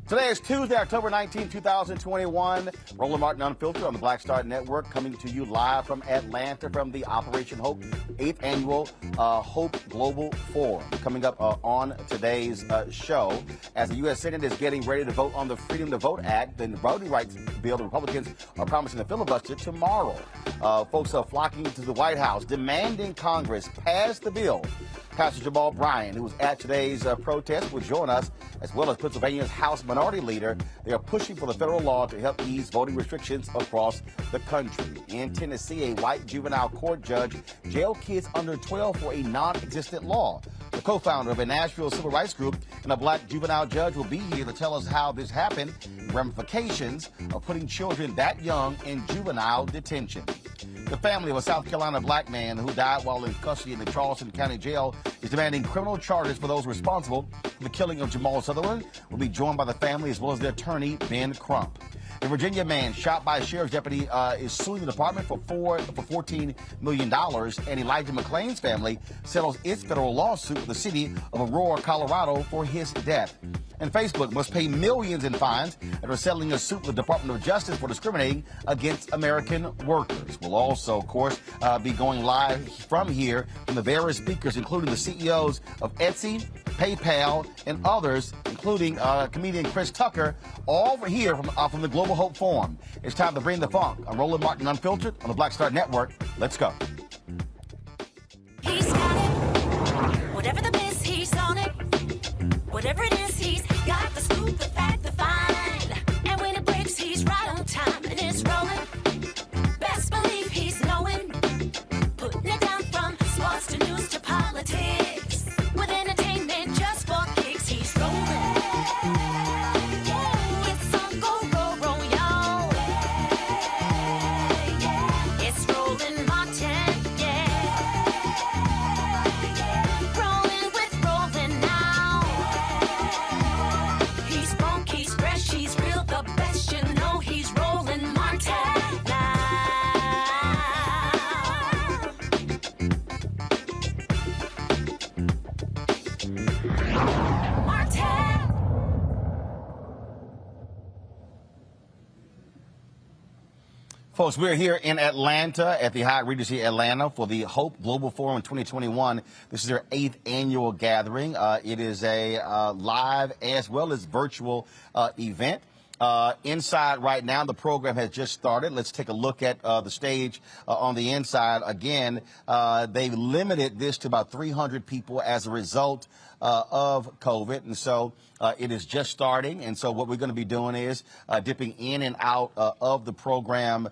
Today is Tuesday, October 19, 2021. Roland Martin Unfiltered on the Black Star Network, coming to you live from Atlanta from the Operation Hope 8th Annual Hope Global Forum. Coming up on today's show, as the U.S. Senate is getting ready to vote on the Freedom to Vote Act, the voting rights bill, the Republicans are promising a filibuster tomorrow. Folks are flocking to the White House, demanding Congress pass the bill. Pastor Jamal Bryant, who was at today's protest, will join us, as well as Pennsylvania's House Minority Leader. They are pushing for the federal law to help ease voting restrictions across the country. In Tennessee, a white juvenile court judge jailed kids under 12 for a non-existent law. The co-founder of a Nashville Civil Rights Group and a black juvenile judge will be here to tell us how this happened, ramifications of putting children that young in juvenile detention. The family of a South Carolina black man who died while in custody in the Charleston County jail is demanding criminal charges for those responsible for the killing of Jamal Sutherland. Will be joined by the family as well as their attorney, Ben Crump. A Virginia man shot by a sheriff's deputy is suing the department for $14 million, and Elijah McClain's family settles its federal lawsuit with the city of Aurora, Colorado, for his death. And Facebook must pay millions in fines after settling a suit with the Department of Justice for discriminating against American workers. We'll also, of course, be going live from here from the various speakers, including the CEOs of Etsy, PayPal, and others, including comedian Chris Tucker, all here from the Global Hope Forum. It's time to bring the funk. I'm Roland Martin Unfiltered on the Black Star Network. Let's go. He's got it. Whatever the miss, he's on it. Whatever it is, he's got the scoop, the fact, the find. And when it breaks, he's right on time and it's rolling. Best believe he's knowing. Putting it down from sports to news to politics. With entertainment just for kicks, he's rolling. It's on go, y'all. It's Roland Martin, rolling with Roland now. He's funk, he's fresh, he's real, the best, you know he's Roland Martin now. Martin. Folks, we're here in Atlanta at the Hyatt Regency Atlanta for the Hope Global Forum 2021. This is their 8th annual gathering. It is a live as well as virtual event. Inside right now, the program has just started. Let's take a look at the stage on the inside. Again, they limited this to about 300 people as a result of COVID. And so it is just starting. And so what we're going to be doing is dipping in and out of the program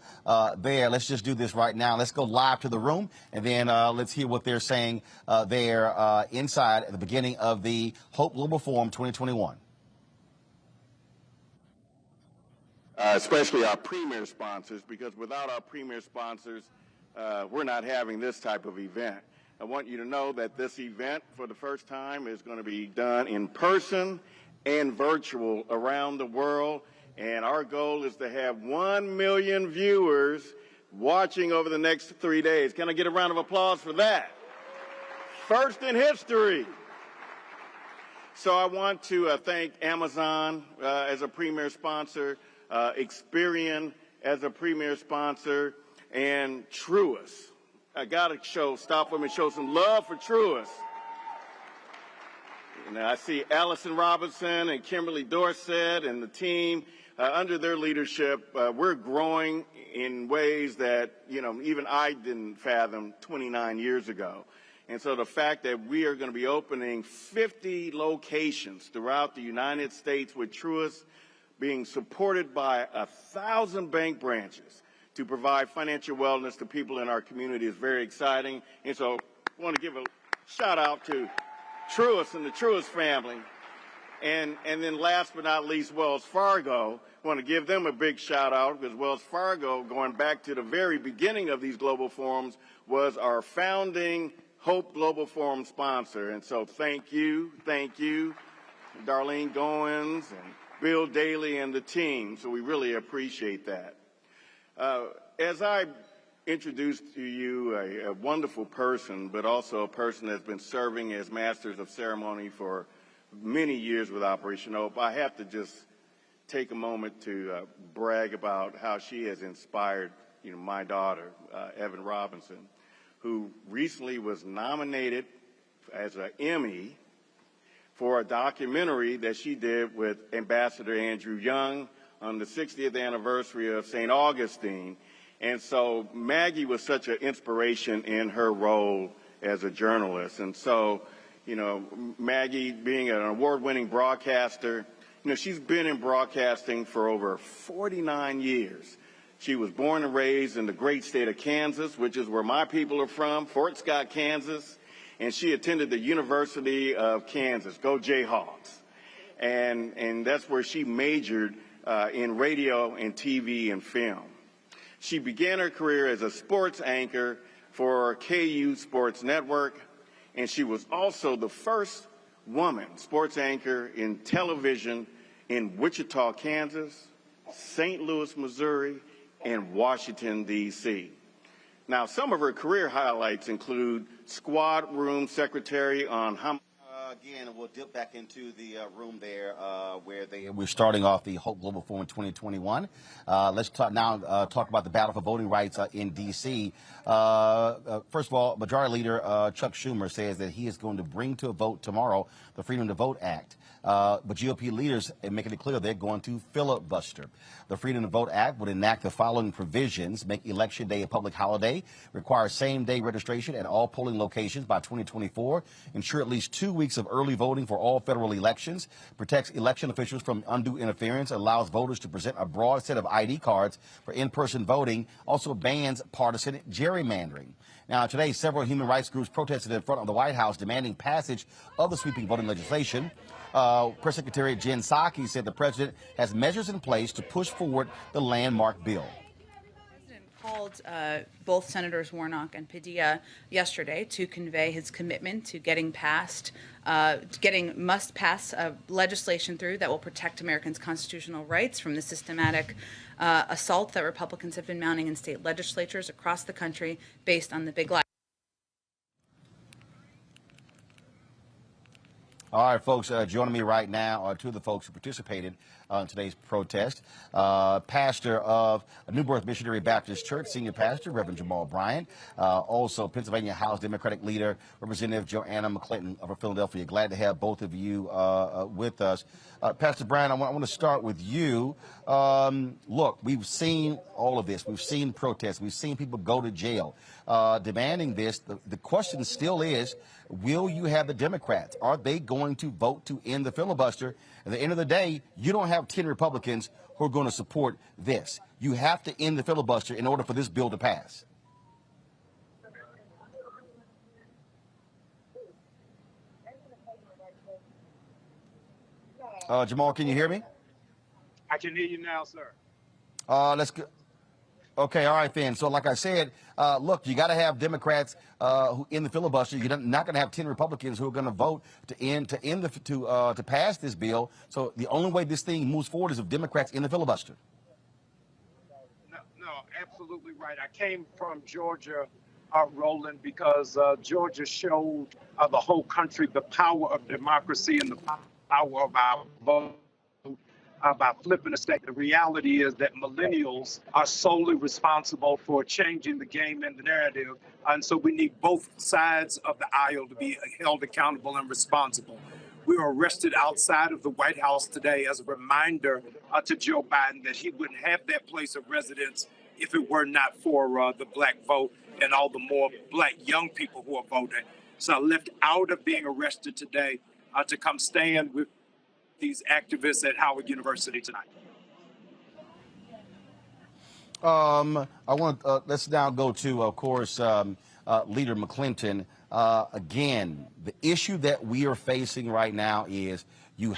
there. Let's just do this right now. Let's go live to the room, and then let's hear what they're saying there inside at the beginning of the Hope Global Forum 2021. Especially our premier sponsors, because without our premier sponsors, we're not having this type of event. I want you to know that this event, for the first time, is going to be done in person and virtual around the world, and our goal is to have 1 million viewers watching over the next 3 days. Can I get a round of applause for that? First in history. So I want to thank Amazon as a premier sponsor, Experian as a premier sponsor, and Truist I got to stop them and show some love for truists. Now, I see Allison Robinson and Kimberly Dorsett and the team. Under their leadership, we're growing in ways that, even I didn't fathom 29 years ago. And so the fact that we are going to be opening 50 locations throughout the United States with truists being supported by 1,000 bank branches to provide financial wellness to people in our community is very exciting. And so I want to give a shout out to truists and the truist family. And then last but not least, Wells Fargo. I want to give them a big shout out because Wells Fargo, going back to the very beginning of these global forums, was our founding Hope Global Forum sponsor. And so thank you, Darlene Goins and Bill Daly and the team. So we really appreciate that. As I introduced to you a wonderful person, but also a person that's been serving as Masters of Ceremony for many years with Operation Hope, I have to just take a moment to brag about how she has inspired, my daughter, Evan Robinson, who recently was nominated as an Emmy for a documentary that she did with Ambassador Andrew Young on the 60th anniversary of St. Augustine. And so Maggie was such an inspiration in her role as a journalist. And so, Maggie being an award-winning broadcaster, she's been in broadcasting for over 49 years. She was born and raised in the great state of Kansas, which is where my people are from, Fort Scott, Kansas. And she attended the University of Kansas, go Jayhawks. And that's where she majored in radio and TV and film. She began her career as a sports anchor for KU Sports Network, and she was also the first woman sports anchor in television in Wichita, Kansas, St. Louis, Missouri, and Washington, D.C. Now, some of her career highlights include squad room secretary on Again, we'll dip back into the room there where we're starting off the Hope Global Forum 2021. Let's talk about the battle for voting rights in D.C. First of all, Majority Leader Chuck Schumer says that he is going to bring to a vote tomorrow the Freedom to Vote Act. But GOP leaders are making it clear they're going to filibuster. The Freedom to Vote Act would enact the following provisions: make Election Day a public holiday, require same-day registration at all polling locations by 2024, ensure at least 2 weeks of early voting for all federal elections, protects election officials from undue interference, allows voters to present a broad set of ID cards for in-person voting, also bans partisan gerrymandering. Now, today, several human rights groups protested in front of the White House demanding passage of the sweeping voting legislation. Press Secretary Jen Psaki said the president has measures in place to push forward the landmark bill. The president called both Senators Warnock and Padilla yesterday to convey his commitment to getting must-pass legislation through that will protect Americans' constitutional rights from the systematic assault that Republicans have been mounting in state legislatures across the country based on the big lie. All right, folks, joining me right now are two of the folks who participated in today's protest. Pastor of New Birth Missionary Baptist Church, Senior Pastor, Reverend Jamal Bryant. Also, Pennsylvania House Democratic Leader, Representative Joanna McClinton of Philadelphia. Glad to have both of you with us. Pastor Bryant, I want to start with you. Look, we've seen all of this. We've seen protests. We've seen people go to jail demanding this. The question still is, will you have the Democrats? Are they going to vote to end the filibuster? At the end of the day, you don't have 10 Republicans who are going to support this. You have to end the filibuster in order for this bill to pass. Jamal, can you hear me? I can hear you now, sir. Let's go. Okay, all right then. So, like I said, look, you got to have Democrats who in the filibuster. You're not going to have 10 Republicans who are going to vote to pass this bill. So the only way this thing moves forward is if Democrats in the filibuster. No, absolutely right. I came from Georgia, Roland, because Georgia showed the whole country the power of democracy and the power of our vote. by flipping the state. The reality is that millennials are solely responsible for changing the game and the narrative. And so we need both sides of the aisle to be held accountable and responsible. We were arrested outside of the White House today as a reminder to Joe Biden that he wouldn't have that place of residence if it were not for the black vote and all the more black young people who are voting. So I left out of being arrested today to come stand with these activists at Howard University tonight. I want let's now go to, of course, Leader McClinton. Again, the issue that we are facing right now is you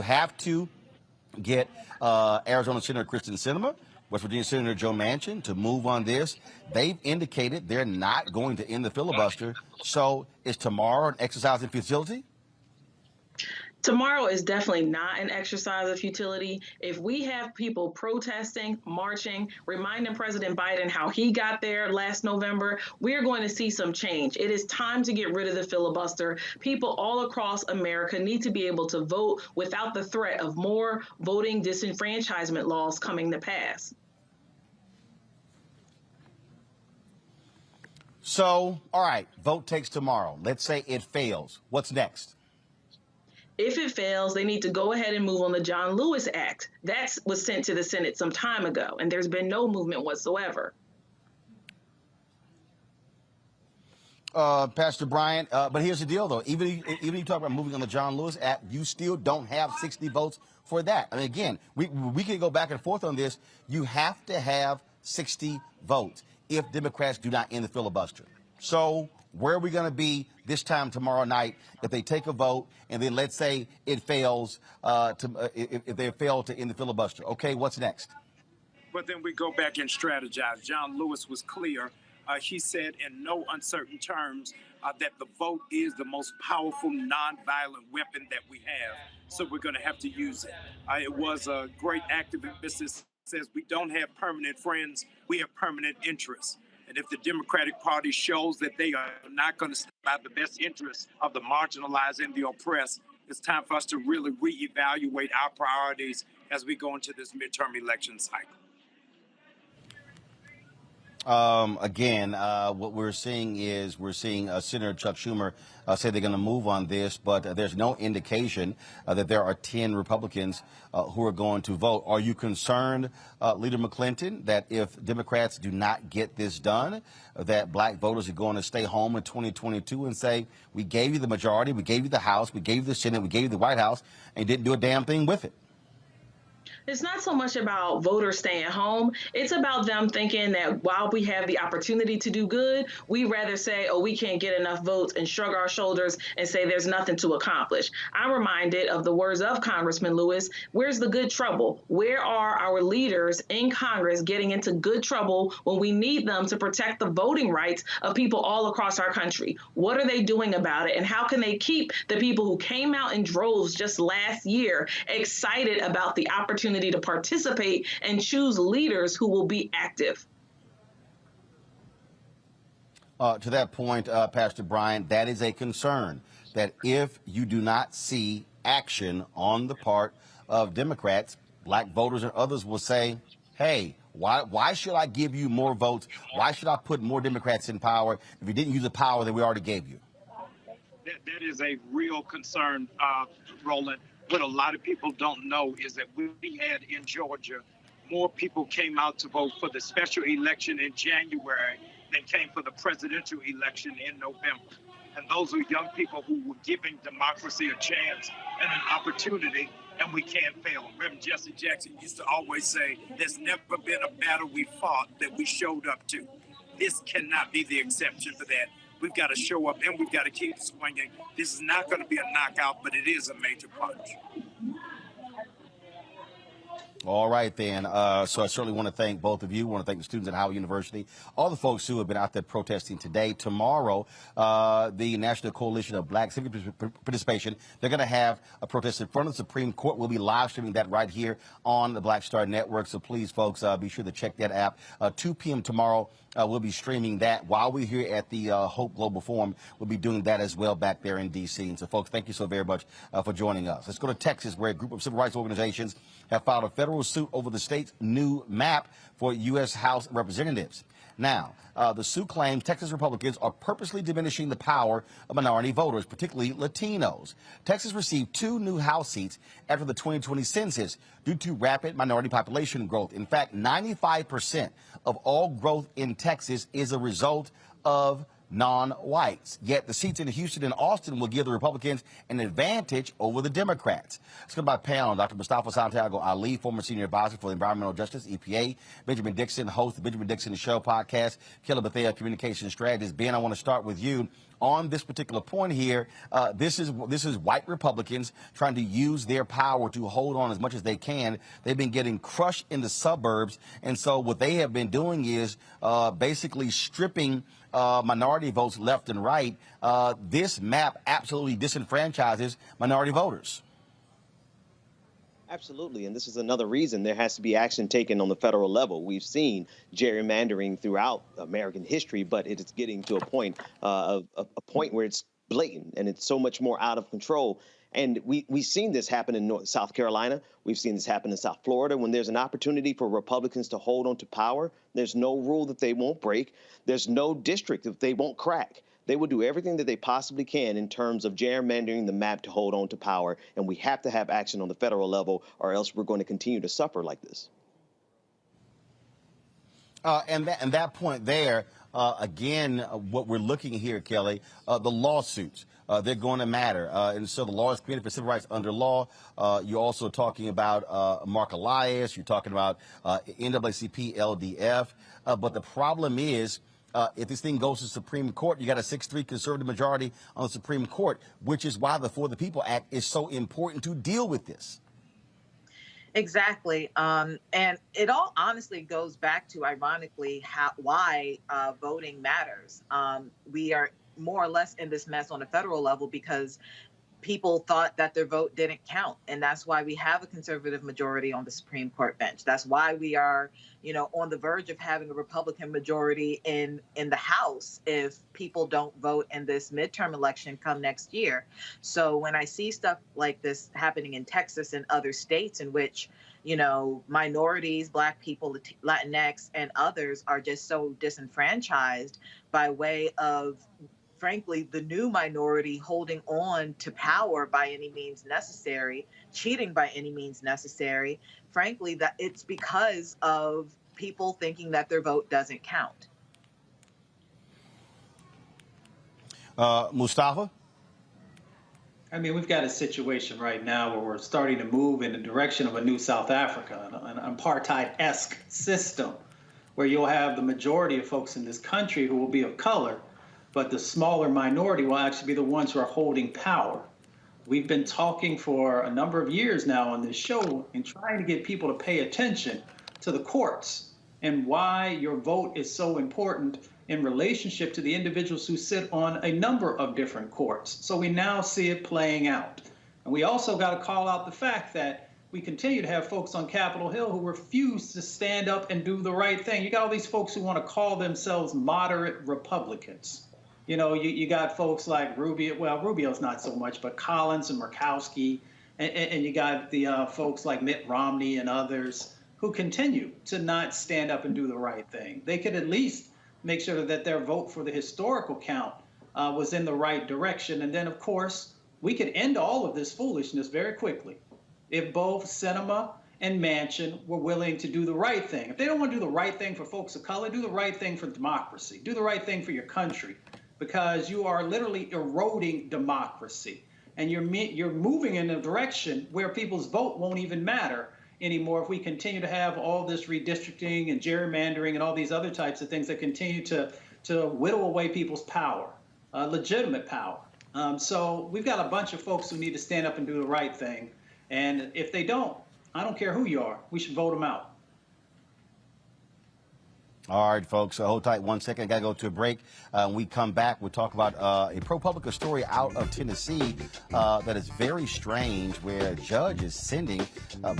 have to get Arizona Senator Kristen Sinema, West Virginia Senator Joe Manchin to move on this. They've indicated they're not going to end the filibuster. So is tomorrow an exercise in futility? Tomorrow is definitely not an exercise of futility. If we have people protesting, marching, reminding President Biden how he got there last November, we're going to see some change. It is time to get rid of the filibuster. People all across America need to be able to vote without the threat of more voting disenfranchisement laws coming to pass. So, all right, vote takes tomorrow. Let's say it fails. What's next? If it fails, they need to go ahead and move on the John Lewis Act. That was sent to the Senate some time ago, and there's been no movement whatsoever. Pastor Bryant, but here's the deal, though. Even if you talk about moving on the John Lewis Act, you still don't have 60 votes for that. I mean, again, we can go back and forth on this. You have to have 60 votes if Democrats do not end the filibuster. So where are we going to be this time tomorrow night if they take a vote and then let's say it fails if they fail to end the filibuster? Okay, what's next? But then we go back and strategize. John Lewis was clear. He said in no uncertain terms that the vote is the most powerful nonviolent weapon that we have. So we're going to have to use it. It was a great activist that says we don't have permanent friends, we have permanent interests. And if the Democratic Party shows that they are not going to stand by the best interests of the marginalized and the oppressed, it's time for us to really reevaluate our priorities as we go into this midterm election cycle. Again, what we're seeing is Senator Chuck Schumer say they're going to move on this, but there's no indication that there are 10 Republicans who are going to vote. Are you concerned, Leader McClinton, that if Democrats do not get this done, that black voters are going to stay home in 2022 and say, we gave you the majority, we gave you the House, we gave you the Senate, we gave you the White House, and didn't do a damn thing with it? It's not so much about voters staying home. It's about them thinking that while we have the opportunity to do good, we rather say, oh, we can't get enough votes and shrug our shoulders and say there's nothing to accomplish. I'm reminded of the words of Congressman Lewis. Where's the good trouble? Where are our leaders in Congress getting into good trouble when we need them to protect the voting rights of people all across our country? What are they doing about it? And how can they keep the people who came out in droves just last year excited about the opportunity to participate and choose leaders who will be active? To that point, Pastor Bryant, that is a concern, that if you do not see action on the part of Democrats, black voters and others will say, hey, why should I give you more votes? Why should I put more Democrats in power if you didn't use the power that we already gave you? That is a real concern, Roland. What a lot of people don't know is that we had in Georgia, more people came out to vote for the special election in January than came for the presidential election in November. And those are young people who were giving democracy a chance and an opportunity, and we can't fail. Reverend Jesse Jackson used to always say, there's never been a battle we fought that we showed up to. This cannot be the exception for that. We've got to show up and we've got to keep swinging. This is not going to be a knockout, but it is a major punch. All right, then. So I certainly want to thank both of you. I want to thank the students at Howard University, all the folks who have been out there protesting today. Tomorrow, the National Coalition of Black Civic Participation, they're going to have a protest in front of the Supreme Court. We'll be live streaming that right here on the Black Star Network. So please, folks, be sure to check that app. 2 p.m. tomorrow We'll be streaming that while we're here at the Hope Global Forum. We'll be doing that as well back there in D.C. And so, folks, thank you so very much for joining us. Let's go to Texas, where a group of civil rights organizations have filed a federal suit over the state's new map for U.S. House of Representatives. Now, the suit claims Texas Republicans are purposely diminishing the power of minority voters, particularly Latinos. Texas received 2 new House seats after the 2020 census due to rapid minority population growth. In fact, 95% of all growth in Texas is a result of non-whites. Yet the seats in Houston and Austin will give the Republicans an advantage over the Democrats. Let's go to my panel. Dr. Mustafa Santiago Ali, former senior advisor for Environmental Justice, EPA. Benjamin Dixon, host of the Benjamin Dixon Show podcast. Kelly Bethea, communication strategist. Ben, I want to start with you on this particular point here. This is white Republicans trying to use their power to hold on as much as they can. They've been getting crushed in the suburbs, and so what they have been doing is basically stripping minority votes left and right. This map absolutely disenfranchises minority voters. Absolutely, and this is another reason there has to be action taken on the federal level. We've seen gerrymandering throughout American history, but it is getting to a point where it's blatant and it's so much more out of control. And we've seen this happen in South Carolina. We've seen this happen in South Florida. When there's an opportunity for Republicans to hold on to power, there's no rule that they won't break. There's no district that they won't crack. They will do everything that they possibly can in terms of gerrymandering the map to hold on to power. And we have to have action on the federal level, or else we're going to continue to suffer like this. And that point there, again, what we're looking here, Kelly, the lawsuits. They're going to matter. And so the law is created for civil rights under law. You're also talking about Mark Elias. You're talking about NAACP, LDF. But the problem is, if this thing goes to the Supreme Court, you got a 6-3 conservative majority on the Supreme Court, which is why the For the People Act is so important to deal with this. Exactly. And it all honestly goes back to, ironically, why voting matters. We are more or less in this mess on a federal level because people thought that their vote didn't count. And that's why we have a conservative majority on the Supreme Court bench. That's why we are, on the verge of having a Republican majority in the House if people don't vote in this midterm election come next year. So when I see stuff like this happening in Texas and other states in which, minorities, Black people, Latinx, and others are just so disenfranchised by way of, frankly, the new minority holding on to power by any means necessary, cheating by any means necessary, frankly, that it's because of people thinking that their vote doesn't count. Mustafa? I mean, we've got a situation right now where we're starting to move in the direction of a new South Africa, an apartheid-esque system, where you'll have the majority of folks in this country who will be of color, but the smaller minority will actually be the ones who are holding power. We've been talking for a number of years now on this show and trying to get people to pay attention to the courts and why your vote is so important in relationship to the individuals who sit on a number of different courts. So we now see it playing out. And we also got to call out the fact that we continue to have folks on Capitol Hill who refuse to stand up and do the right thing. You got all these folks who want to call themselves moderate Republicans. You got folks like Rubio, well, Rubio's not so much, but Collins and Murkowski, and you got the folks like Mitt Romney and others who continue to not stand up and do the right thing. They could at least make sure that their vote for the historical count was in the right direction. And then, of course, we could end all of this foolishness very quickly if both Sinema and Manchin were willing to do the right thing. If they don't want to do the right thing for folks of color, do the right thing for democracy. Do the right thing for your country, because you are literally eroding democracy. And you're moving in a direction where people's vote won't even matter anymore if we continue to have all this redistricting and gerrymandering and all these other types of things that continue to whittle away people's power, legitimate power. So we've got a bunch of folks who need to stand up and do the right thing. And if they don't, I don't care who you are, we should vote them out. All right, folks, hold tight 1 second. I got to go to a break. When we come back, we'll talk about a ProPublica story out of Tennessee that is very strange, where a judge is sending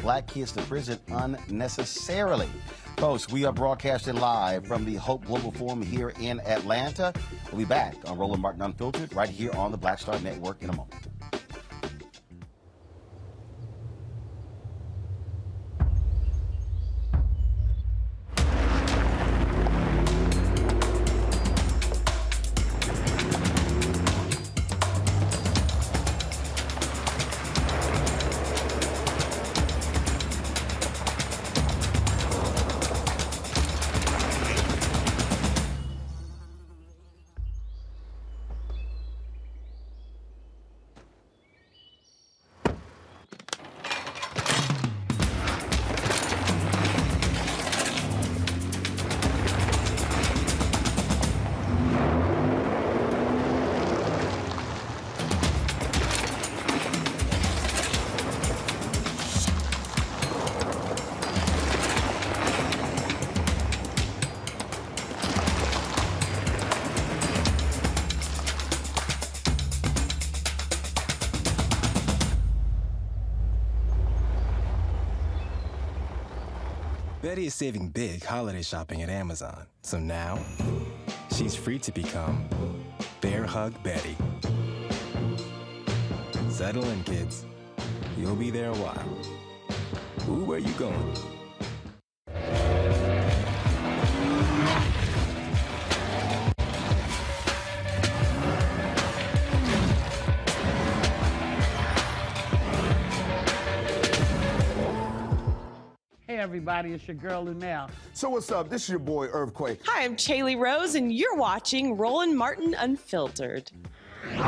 Black kids to prison unnecessarily. Folks, we are broadcasting live from the Hope Global Forum here in Atlanta. We'll be back on Roland Martin Unfiltered right here on the Black Star Network in a moment. Betty is saving big holiday shopping at Amazon, so now she's free to become Bear Hug Betty. Settle in, kids. You'll be there a while. Ooh, where you going? Hey everybody, it's your girl Lunel. So what's up? This is your boy Earthquake. Hi, I'm Chaley Rose, and you're watching Roland Martin Unfiltered. Okay.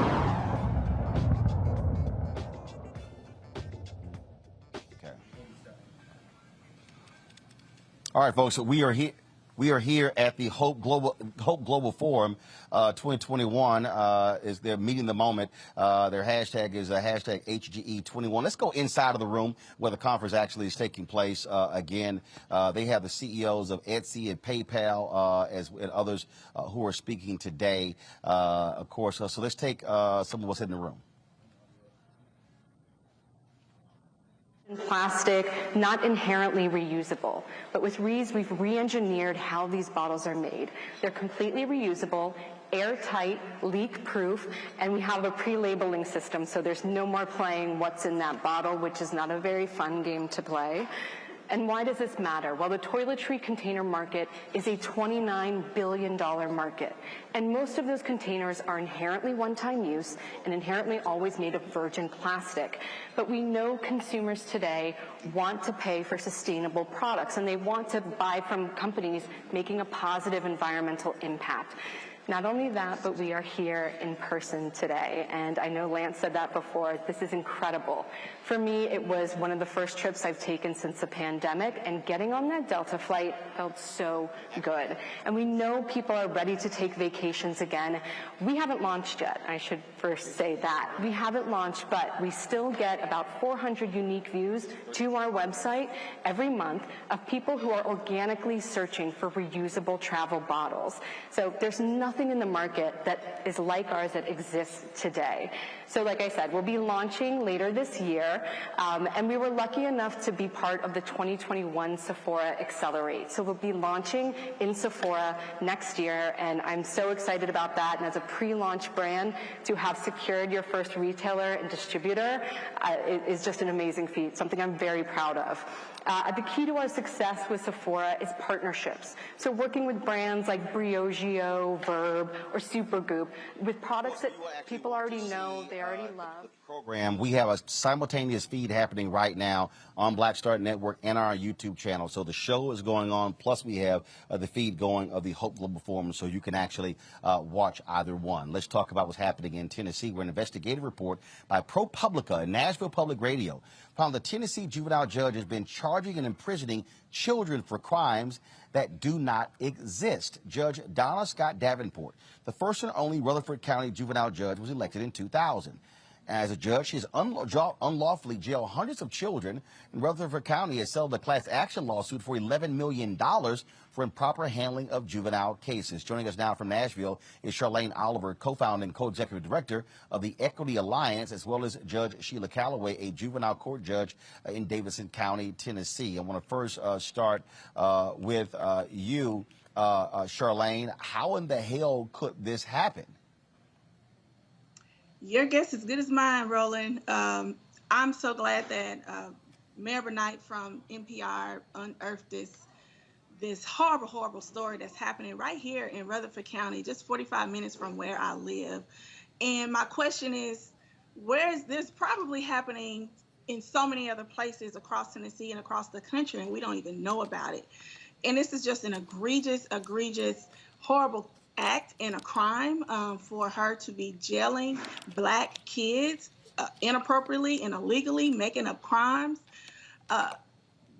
All right, folks. So we are here. We are here at the Hope Global Forum 2021. Is they're meeting the moment. Their hashtag is hashtag HGE21. Let's go inside of the room where the conference actually is taking place. Again, they have the CEOs of Etsy and PayPal and others who are speaking today. Of course. So let's take some of what's in the room. Plastic, not inherently reusable, but with Rees, we've re-engineered how these bottles are made. They're completely reusable, airtight, leak-proof, and we have a pre-labeling system, so there's no more playing what's in that bottle, which is not a very fun game to play. And why does this matter? Well, the toiletry container market is a $29 billion market. And most of those containers are inherently one-time use and inherently always made of virgin plastic. But we know consumers today want to pay for sustainable products, and they want to buy from companies making a positive environmental impact. Not only that, but we are here in person today, and I know Lance said that before. This is incredible. For me, it was one of the first trips I've taken since the pandemic, and getting on that Delta flight felt so good. And we know people are ready to take vacations again. We haven't launched yet. I should first say that. We haven't launched, but we still get about 400 unique views to our website every month of people who are organically searching for reusable travel bottles. So there's nothing in the market that is like ours that exists today. So like I said, we'll be launching later this year, and we were lucky enough to be part of the 2021 Sephora Accelerate. So we'll be launching in Sephora next year, and I'm so excited about that. And as a pre-launch brand, to have secured your first retailer and distributor is just an amazing feat, something I'm very proud of. The key to our success with Sephora is partnerships. So working with brands like Briogeo, Verb, or Supergoop with products that people already know, they already love. Program. We have a simultaneous feed happening right now on Black Star Network and our YouTube channel. So the show is going on, plus we have the feed going of the Hope Global Forum, so you can actually watch either one. Let's talk about what's happening in Tennessee, where an investigative report by ProPublica and Nashville Public Radio found the Tennessee juvenile judge has been charging and imprisoning children for crimes that do not exist. Judge Donna Scott Davenport, the first and only Rutherford County juvenile judge, was elected in 2000. As a judge, she's unlawfully jailed hundreds of children, and Rutherford County has settled a class action lawsuit for $11 million for improper handling of juvenile cases. Joining us now from Nashville is Charlene Oliver, co-founder and co-executive director of the Equity Alliance, as well as Judge Sheila Calloway, a juvenile court judge in Davidson County, Tennessee. I want to first start with you, Charlene. How in the hell could this happen? Your guess is as good as mine, Roland. I'm so glad that Mayor Bryant from NPR unearthed this horrible story that's happening right here in Rutherford County, just 45 minutes from where I live. And my question is, where is this probably happening in so many other places across Tennessee and across the country, and we don't even know about it? And this is just an egregious, horrible act and a crime for her to be jailing Black kids inappropriately and illegally, making up crimes.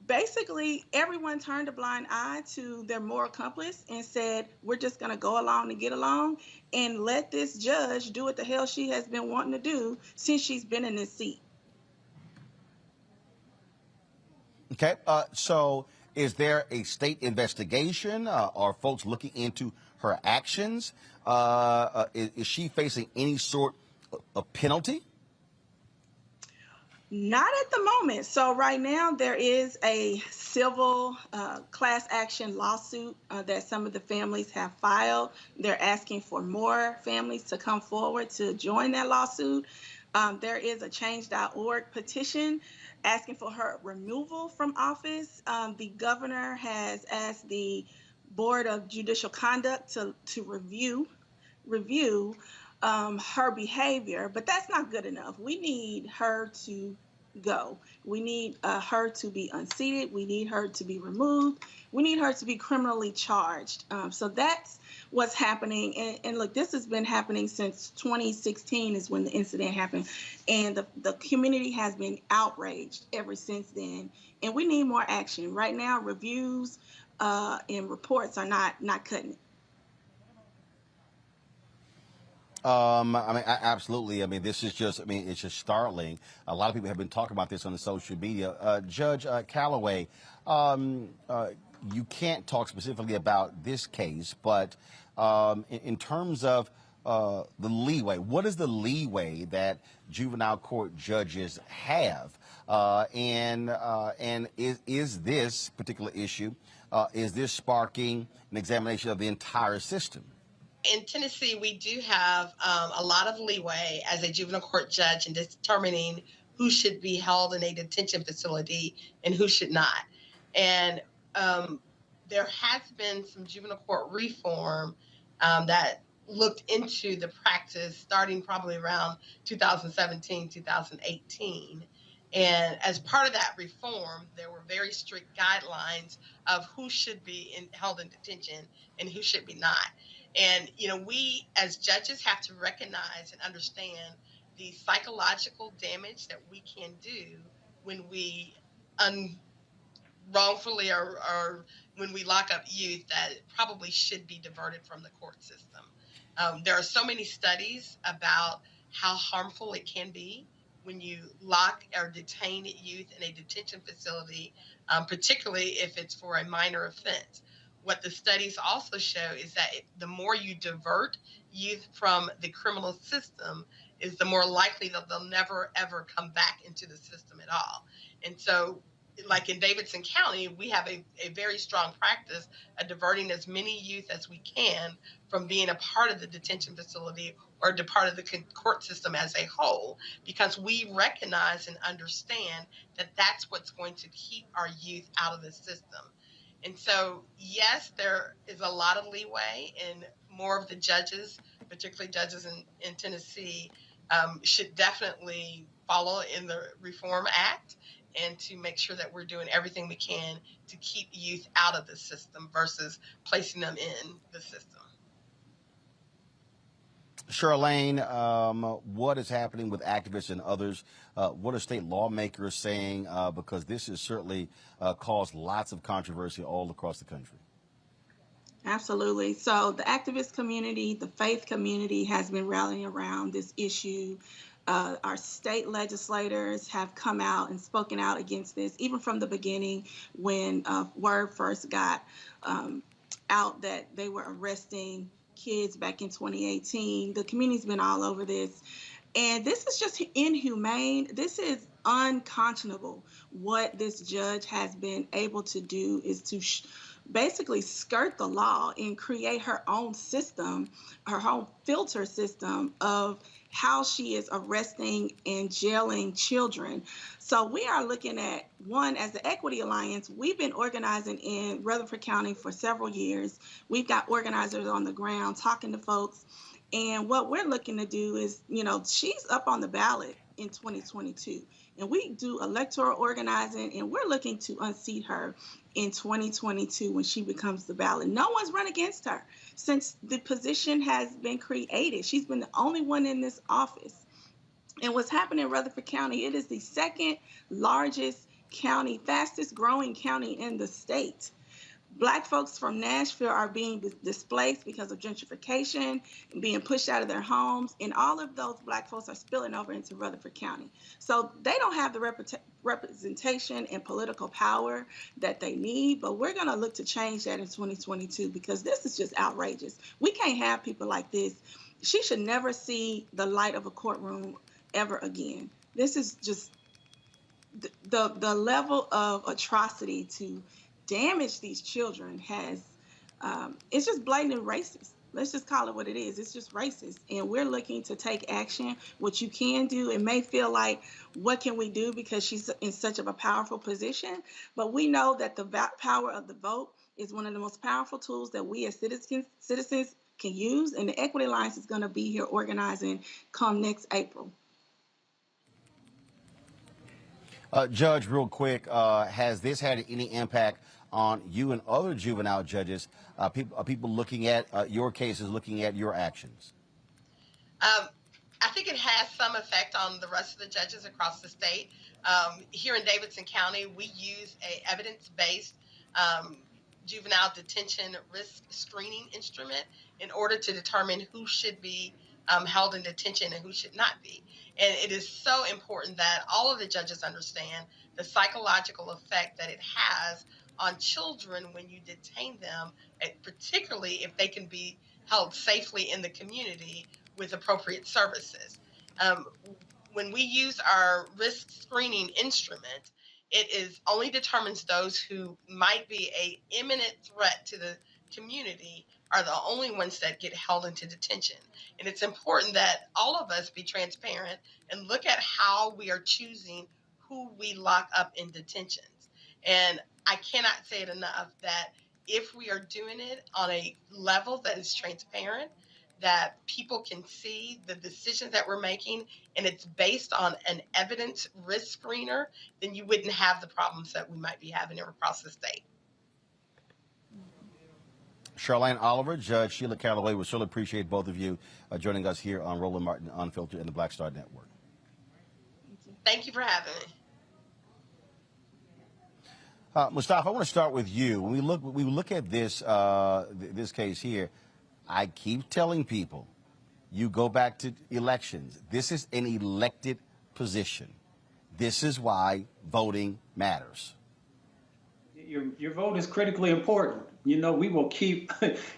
Basically, everyone turned a blind eye to their moral compass and said, we're just going to go along to get along and let this judge do what the hell she has been wanting to do since she's been in this seat. Okay, so is there a state investigation? Are folks looking into her actions? Is she facing any sort of penalty? Not at the moment. So right now there is a civil class action lawsuit that some of the families have filed. They're asking for more families to come forward to join that lawsuit. There is a change.org petition asking for her removal from office. The governor has asked the Board of Judicial Conduct to review her behavior, but that's not good enough. We need her to go. We need her to be unseated. We need her to be removed. We need her to be criminally charged. So that's what's happening. And look, this has been happening since 2016 is when the incident happened. And the community has been outraged ever since then. And we need more action. Right now, reviews and reports are not cutting it. Absolutely. This is just, it's just startling. A lot of people have been talking about this on the social media. Judge Calloway, you can't talk specifically about this case, but in terms of the leeway, what is the leeway that juvenile court judges have? And is this particular issue, is this sparking an examination of the entire system? In Tennessee, we do have a lot of leeway as a juvenile court judge in determining who should be held in a detention facility and who should not. And there has been some juvenile court reform that looked into the practice starting probably around 2017, 2018. And as part of that reform, there were very strict guidelines of who should be held in detention and who should be not. And, we as judges have to recognize and understand the psychological damage that we can do when we wrongfully or when we lock up youth that probably should be diverted from the court system. There are so many studies about how harmful it can be when you lock or detain youth in a detention facility, particularly if it's for a minor offense. What the studies also show is that the more you divert youth from the criminal system is the more likely that they'll never, ever come back into the system at all. And so, like in Davidson County, we have a very strong practice of diverting as many youth as we can from being a part of the detention facility or a part of the court system as a whole, because we recognize and understand that that's what's going to keep our youth out of the system. And so, yes, there is a lot of leeway, and more of the judges, particularly judges in Tennessee, should definitely follow in the Reform Act and to make sure that we're doing everything we can to keep youth out of the system versus placing them in the system. Charlene, what is happening with activists and others? What are state lawmakers saying? Because this has certainly caused lots of controversy all across the country. Absolutely. So the activist community, the faith community has been rallying around this issue Our state legislators have come out and spoken out against this, even from the beginning when word first got out that they were arresting kids back in 2018. The community's been all over this. And this is just inhumane. This is unconscionable. What this judge has been able to do is to basically skirt the law and create her own system, her own filter system of how she is arresting and jailing children. So we are looking at, one, as the Equity Alliance, we've been organizing in Rutherford County for several years. We've got organizers on the ground talking to folks. And what we're looking to do is, she's up on the ballot in 2022. And we do electoral organizing, and we're looking to unseat her in 2022 when she becomes the ballot. No one's run against her since the position has been created. She's been the only one in this office. And what's happening in Rutherford County, it is the second largest county, fastest growing county in the state. Black folks from Nashville are being displaced because of gentrification and being pushed out of their homes. And all of those Black folks are spilling over into Rutherford County. So they don't have the representation and political power that they need. But we're going to look to change that in 2022 because this is just outrageous. We can't have people like this. She should never see the light of a courtroom ever again. This is just the level of atrocity to damage these children has, it's just blatant racist. Let's just call it what it is. It's just racist. And we're looking to take action. What you can do, it may feel like, what can we do because she's in such of a powerful position? But we know that the power of the vote is one of the most powerful tools that we as citizens can use. And the Equity Alliance is going to be here organizing come next April. Judge, real quick, has this had any impact on you and other juvenile judges, people looking at your cases, looking at your actions? I think it has some effect on the rest of the judges across the state. Here in Davidson County, we use a evidence-based juvenile detention risk screening instrument in order to determine who should be held in detention and who should not be. And it is so important that all of the judges understand the psychological effect that it has on children when you detain them, particularly if they can be held safely in the community with appropriate services. When we use our risk screening instrument, it only determines those who might be an imminent threat to the community are the only ones that get held into detention. And it's important that all of us be transparent and look at how we are choosing who we lock up in detentions. And I cannot say it enough that if we are doing it on a level that is transparent, that people can see the decisions that we're making, and it's based on an evidence risk screener, then you wouldn't have the problems that we might be having across the state. Charlene Oliver, Judge Sheila Calloway, we certainly appreciate both of you joining us here on Roland Martin Unfiltered and the Black Star Network. Thank you for having me. Mustafa, I want to start with you. When we look at this this case here, I keep telling people, you go back to elections. This is an elected position. This is why voting matters. Your vote is critically important. You know, we will keep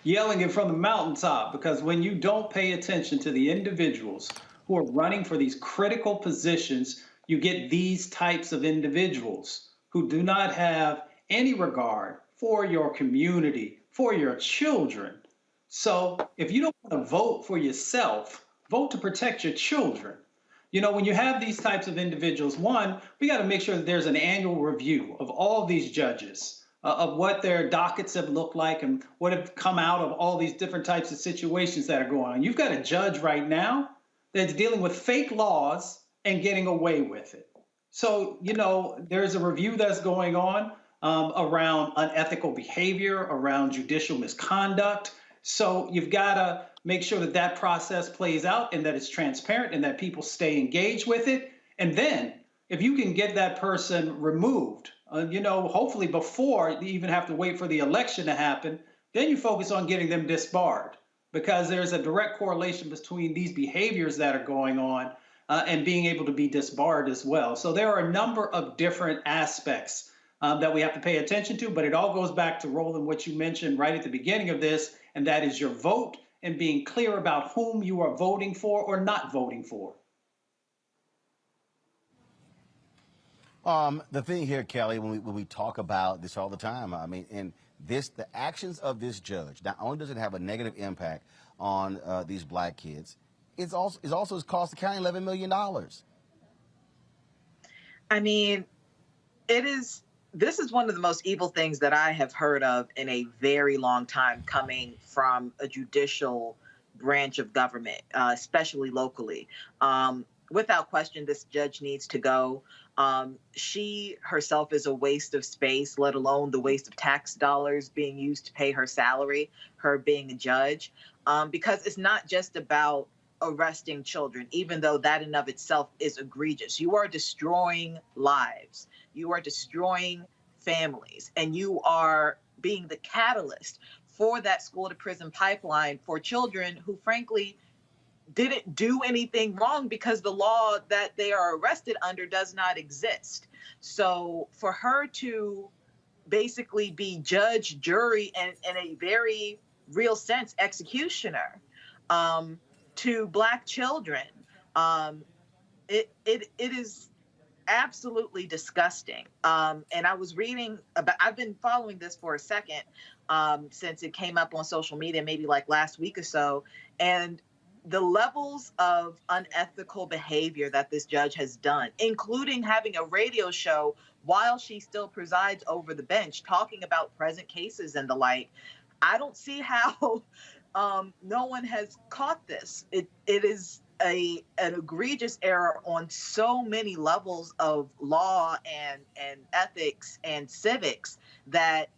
yelling it from the mountaintop because when you don't pay attention to the individuals who are running for these critical positions, you get these types of individuals who do not have any regard for your community, for your children. So if you don't want to vote for yourself, vote to protect your children. You know, when you have these types of individuals, one, we got to make sure that there's an annual review of all of these judges, of what their dockets have looked like and what have come out of all these different types of situations that are going on. You've got a judge right now that's dealing with fake laws and getting away with it. So, you know, there's a review that's going on around unethical behavior, around judicial misconduct. So you've got to make sure that that process plays out and that it's transparent and that people stay engaged with it. And then if you can get that person removed, you know, hopefully before you even have to wait for the election to happen, then you focus on getting them disbarred because there's a direct correlation between these behaviors that are going on and being able to be disbarred as well. So there are a number of different aspects that we have to pay attention to, but it all goes back to, Roland, what you mentioned right at the beginning of this, and that is your vote and being clear about whom you are voting for or not voting for. The thing here, Kelly, when we talk about this all the time, I mean, the actions of this judge, not only does it have a negative impact on these black kids, it also has cost the county $11 million. I mean, this is one of the most evil things that I have heard of in a very long time coming from a judicial branch of government, especially locally. Without question, this judge needs to go. She herself is a waste of space, let alone the waste of tax dollars being used to pay her salary, her being a judge, because it's not just about arresting children, even though that in of itself is egregious. You are destroying lives. You are destroying families, and you are being the catalyst for that school to prison pipeline for children who, frankly, didn't do anything wrong because the law that they are arrested under does not exist. So for her to basically be judge, jury, and in a very real sense, executioner to Black children, it is absolutely disgusting. And I was reading about, I've been following this for a second since it came up on social media, maybe like last week or so. And the levels of unethical behavior that this judge has done, including having a radio show while she still presides over the bench, talking about present cases and the like, I don't see how no one has caught this. It is an egregious error on so many levels of law and ethics and civics that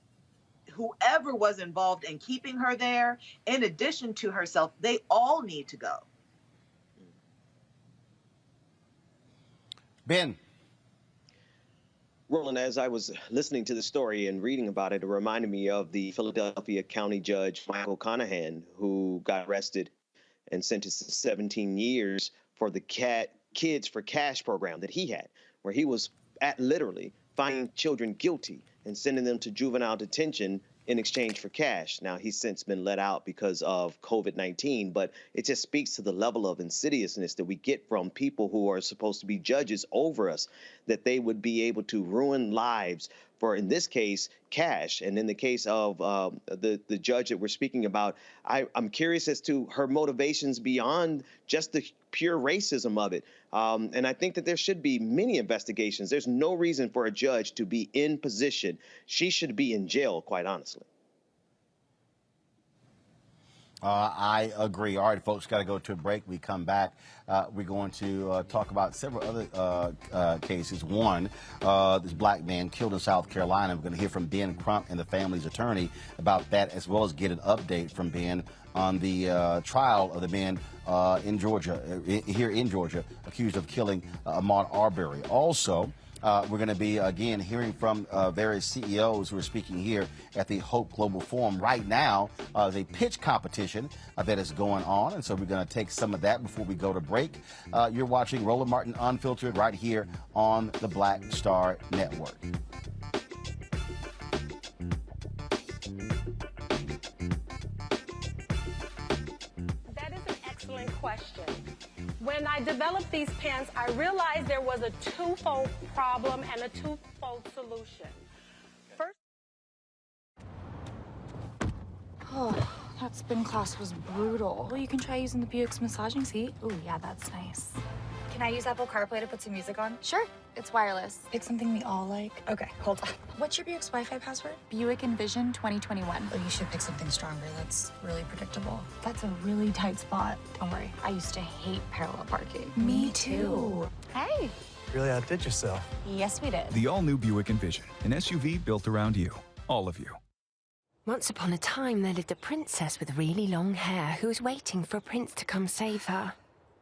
whoever was involved in keeping her there, in addition to herself, they all need to go. Ben. Roland, as I was listening to the story and reading about it, it reminded me of the Philadelphia County Judge Michael Conahan, who got arrested and sentenced to 17 years for the Kids for Cash program that he had, where he was literally finding children guilty and sending them to juvenile detention in exchange for cash. Now, he's since been let out because of COVID-19, but it just speaks to the level of insidiousness that we get from people who are supposed to be judges over us, that they would be able to ruin lives for, in this case, cash. And in the case of the judge that we're speaking about, I'm curious as to her motivations beyond just the pure racism of it. And I think that there should be many investigations. There's no reason for a judge to be in position. She should be in jail, quite honestly. I agree. All right, folks, got to go to a break. We come back. We're going to talk about several other cases. One, this black man killed in South Carolina. We're going to hear from Ben Crump and the family's attorney about that, as well as get an update from Ben on the trial of the man in Georgia, here in Georgia, accused of killing Ahmaud Arbery. Also, we're going to be, again, hearing from various CEOs who are speaking here at the Hope Global Forum. Right now, there's a pitch competition that is going on, and so we're going to take some of that before we go to break. You're watching Roland Martin Unfiltered right here on the Black Star Network. That is an excellent question. When I developed these pants, I realized there was a twofold problem and a twofold solution. First, oh, that spin class was brutal. Well, you can try using the Buick's massaging seat. Ooh, yeah, that's nice. Can I use Apple CarPlay to put some music on? Sure, it's wireless. Pick something we all like. Okay, hold on. What's your Buick's Wi-Fi password? Buick Envision 2021. Oh, you should pick something stronger. That's really predictable. That's a really tight spot. Don't worry, I used to hate parallel parking. Me too. Hey. Really outdid yourself. Yes, we did. The all-new Buick Envision, an SUV built around you, all of you. Once upon a time, there lived a princess with really long hair who was waiting for a prince to come save her.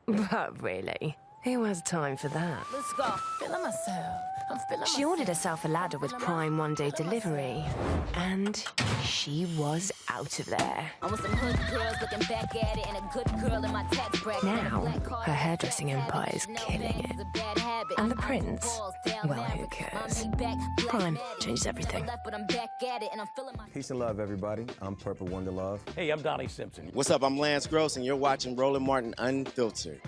But really, Who has time for that? Let's go. Feeling myself. I'm feeling She ordered herself a ladder with Prime one-day delivery, and she was out of there. I want some hood girls looking back at it and a good girl in my tax bracket. Now, her hairdressing empire is killing it. And the prince? Well, who cares? Prime changes everything. Peace and love, everybody. I'm Purple Wonder Love. Hey, I'm Donnie Simpson. What's up? I'm Lance Gross, and you're watching Roland Martin Unfiltered.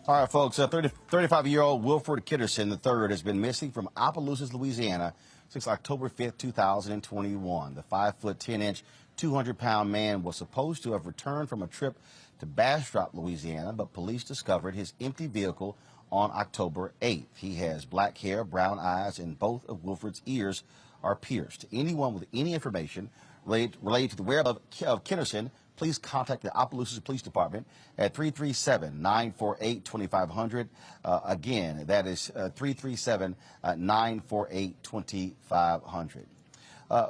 All right, folks, 35-year-old Wilford Kitterson III has been missing from Opelousas, Louisiana since October 5th, 2021. The 5'10", 200-pound man was supposed to have returned from a trip to Bastrop, Louisiana, but police discovered his empty vehicle on October 8th. He has black hair, brown eyes, and both of Wilford's ears are pierced. Anyone with any information related to the whereabouts of Kitterson, please contact the Opelousas Police Department at 337-948-2500. Again, that is 337-948-2500.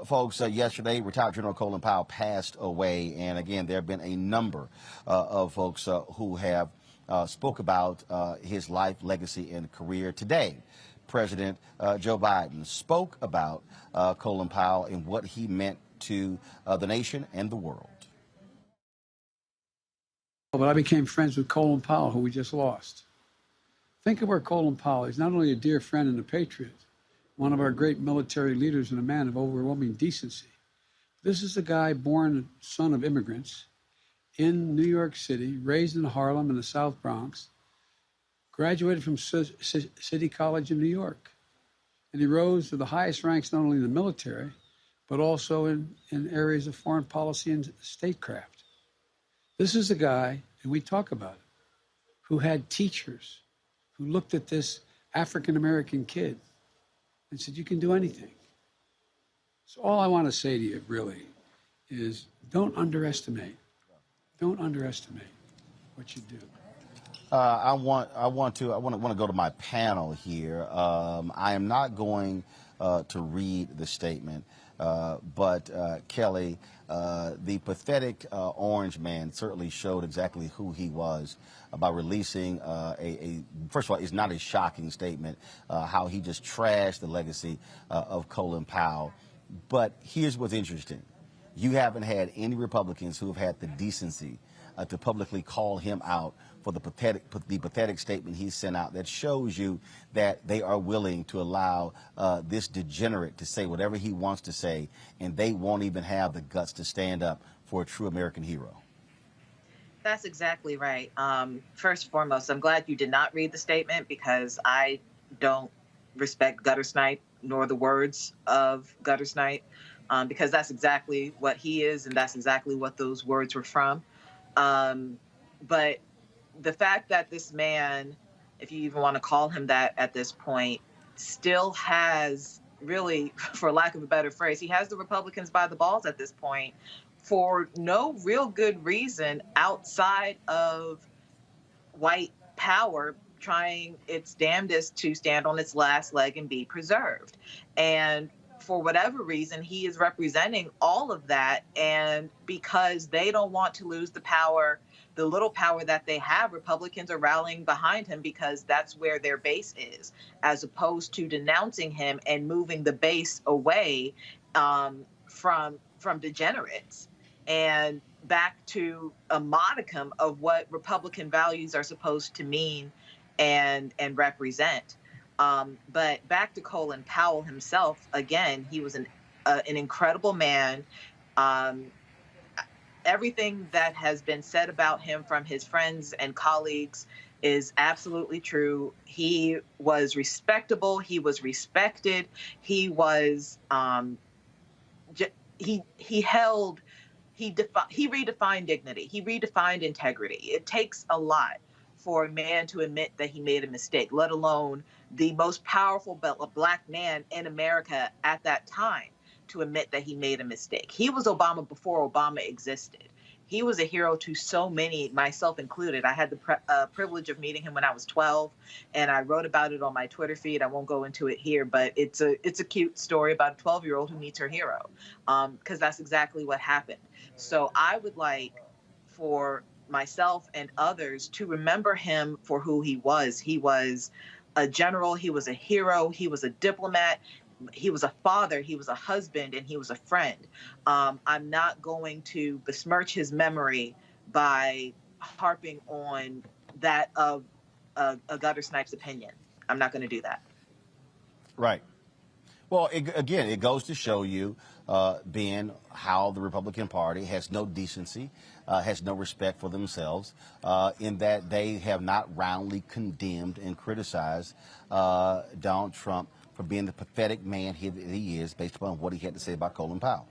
Folks, yesterday, retired General Colin Powell passed away. And again, there have been a number of folks who have spoke about his life, legacy, and career. Today, President Joe Biden spoke about Colin Powell and what he meant to the nation and the world. But I became friends with Colin Powell, who we just lost. Think of where Colin Powell is, not only a dear friend and a patriot, one of our great military leaders and a man of overwhelming decency. This is a guy born son of immigrants in New York City, raised in Harlem in the South Bronx, graduated from City College in New York. And he rose to the highest ranks, not only in the military, but also in areas of foreign policy and statecraft. This is a guy, and we talk about it, who had teachers who looked at this African-American kid and said, you can do anything. So all I want to say to you, really, is don't underestimate what you do. I want to go to my panel here. I am not going to read the statement, but Kelly, the pathetic orange man certainly showed exactly who he was by releasing first of all, it's not a shocking statement, how he just trashed the legacy of Colin Powell. But here's what's interesting. You haven't had any Republicans who have had the decency to publicly call him out for the pathetic statement he sent out. That shows you that they are willing to allow this degenerate to say whatever he wants to say, and they won't even have the guts to stand up for a true American hero. That's exactly right. First and foremost, I'm glad you did not read the statement, because I don't respect Gutter Snipe nor the words of Gutter Snipe, because that's exactly what he is, and that's exactly what those words were from. But the fact that this man, if you even want to call him that at this point, still has, really, for lack of a better phrase, he has the Republicans by the balls at this point for no real good reason outside of white power trying its damnedest to stand on its last leg and be preserved. And for whatever reason, he is representing all of that. And because they don't want to lose the power, the little power that they have, Republicans are rallying behind him because that's where their base is, as opposed to denouncing him and moving the base away from degenerates and back to a modicum of what Republican values are supposed to mean and represent. But back to Colin Powell himself, again, he was an incredible man. Everything that has been said about him from his friends and colleagues is absolutely true. He was respectable. He was respected. He was he redefined dignity. He redefined integrity. It takes a lot for a man to admit that he made a mistake, let alone the most powerful black man in America at that time to admit that he made a mistake. He was Obama before Obama existed. he was a hero to so many, myself included. I had the privilege of meeting him when I was 12, and I wrote about it on my Twitter feed. I won't go into it here, but it's a cute story about a 12-year-old who meets her hero, because that's exactly what happened. So I would like for myself and others to remember him for who he was. He was a general, he was a hero, he was a diplomat, he was a father, he was a husband, and he was a friend. I'm not going to besmirch his memory by harping on that of a gutter snipe's opinion. I'm not going to do that. Right. Well, again, it goes to show you, Ben, how the Republican Party has no decency, has no respect for themselves, in that they have not roundly condemned and criticized Donald Trump for being the pathetic man he is, based upon what he had to say about Colin Powell.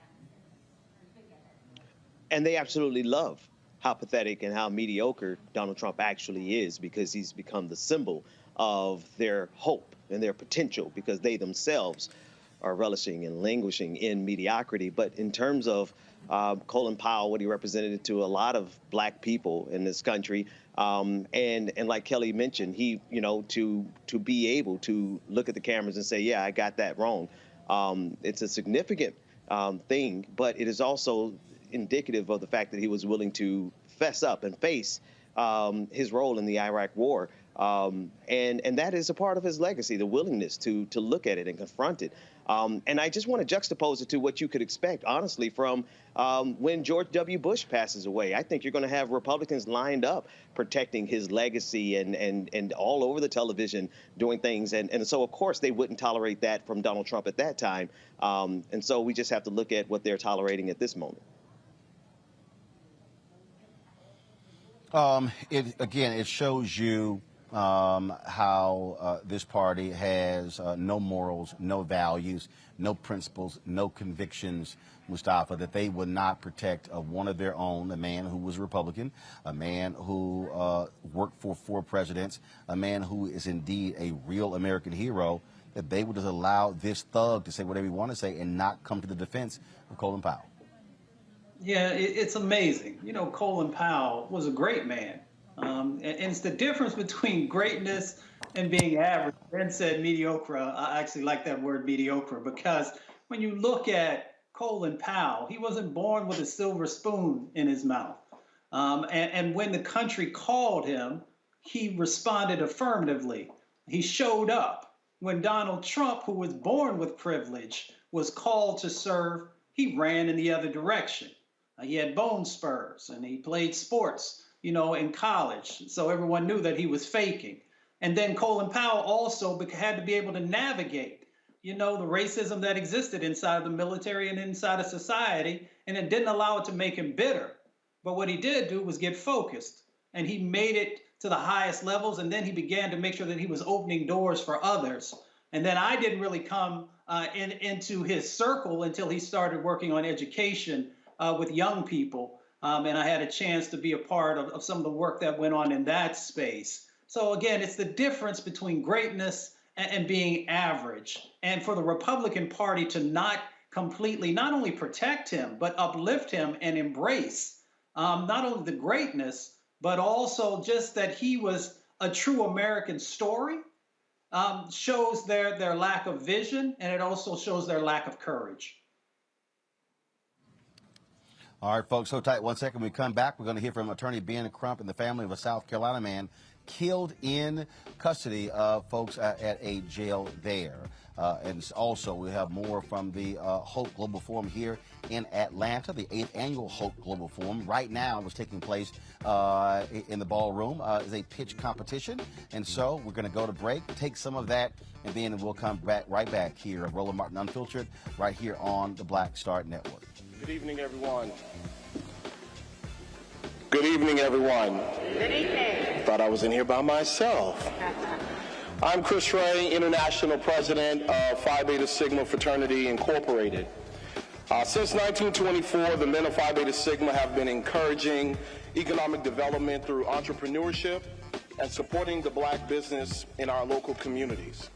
And they absolutely love how pathetic and how mediocre Donald Trump actually is, because he's become the symbol of their hope and their potential, because they themselves are relishing and languishing in mediocrity. But in terms of Colin Powell, what he represented to a lot of black people in this country, and like Kelly mentioned, he, to be able to look at the cameras and say, yeah, I got that wrong. It's a significant thing, but it is also indicative of the fact that he was willing to fess up and face his role in the Iraq War. And that is a part of his legacy, the willingness to look at it and confront it. And I just want to juxtapose it to what you could expect, honestly, from when George W. Bush passes away. I think you're going to have Republicans lined up protecting his legacy and all over the television doing things. And so, of course, they wouldn't tolerate that from Donald Trump at that time. And so we just have to look at what they're tolerating at this moment. It shows you how this party has no morals, no values, no principles, no convictions, Mustafa, that they would not protect one of their own, a man who was Republican, a man who worked for 4 presidents, a man who is indeed a real American hero, that they would just allow this thug to say whatever he want to say and not come to the defense of Colin Powell. Yeah, it's amazing. Colin Powell was a great man. And it's the difference between greatness and being average. Ben said mediocre. I actually like that word mediocre, because when you look at Colin Powell, he wasn't born with a silver spoon in his mouth. And when the country called him, he responded affirmatively. He showed up. When Donald Trump, who was born with privilege, was called to serve, he ran in the other direction. He had bone spurs, and he played sports, in college. So everyone knew that he was faking. And then Colin Powell also had to be able to navigate, the racism that existed inside of the military and inside of society, and it didn't allow it to make him bitter. But what he did do was get focused, and he made it to the highest levels, and then he began to make sure that he was opening doors for others. And then I didn't really come into his circle until he started working on education with young people. And I had a chance to be a part of some of the work that went on in that space. So again, it's the difference between greatness and being average. And for the Republican Party to not completely, not only protect him, but uplift him and embrace not only the greatness, but also just that he was a true American story, shows their lack of vision, and it also shows their lack of courage. All right, folks, so tight. 1 second. When we come back, we're going to hear from attorney Ben Crump and the family of a South Carolina man killed in custody of folks at a jail there. And also, we have more from the Hope Global Forum here in Atlanta, the 8th annual Hope Global Forum. Right now, what's taking place in the ballroom is a pitch competition. And so we're going to go to break, take some of that, and then we'll come right back here at Roland Martin Unfiltered, right here on the Black Star Network. Good evening, everyone. Good evening, everyone. Good evening. Thought I was in here by myself. I'm Chris Ray, International President of Phi Beta Sigma Fraternity Incorporated. Since 1924, the men of Phi Beta Sigma have been encouraging economic development through entrepreneurship and supporting the black business in our local communities.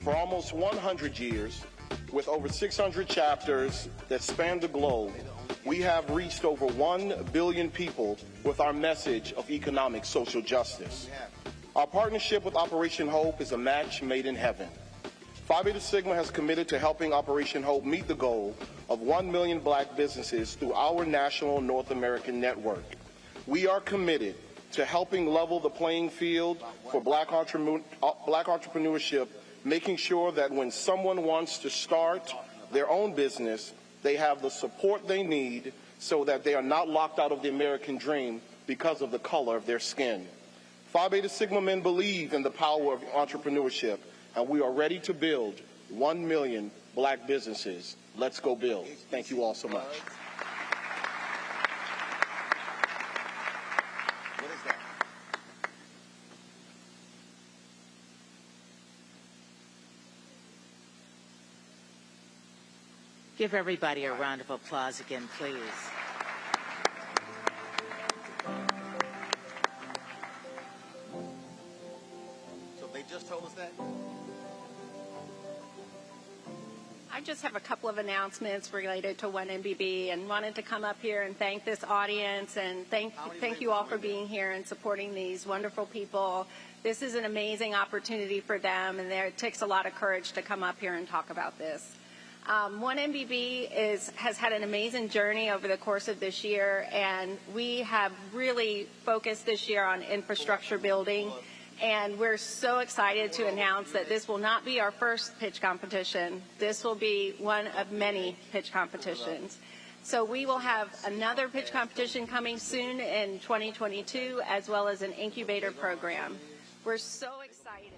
For almost 100 years, With over 600 chapters that span the globe, we have reached over 1 billion people with our message of economic social justice. Our partnership with Operation Hope is a match made in heaven. Phi Beta Sigma has committed to helping Operation Hope meet the goal of 1 million black businesses through our national North American network. We are committed to helping level the playing field for black entrepreneurship, making sure that when someone wants to start their own business, they have the support they need so that they are not locked out of the American dream because of the color of their skin. Phi Beta Sigma men believe in the power of entrepreneurship, and we are ready to build 1 million black businesses. Let's go build. Thank you all so much. Give everybody a round of applause again, please. So they just told us that? I just have a couple of announcements related to 1MBB and wanted to come up here and thank this audience and thank you all for being here and supporting these wonderful people. This is an amazing opportunity for them, and it takes a lot of courage to come up here and talk about this. 1MBB has had an amazing journey over the course of this year, and we have really focused this year on infrastructure building, and we're so excited to announce that this will not be our first pitch competition. This will be one of many pitch competitions. So we will have another pitch competition coming soon in 2022, as well as an incubator program. We're so excited.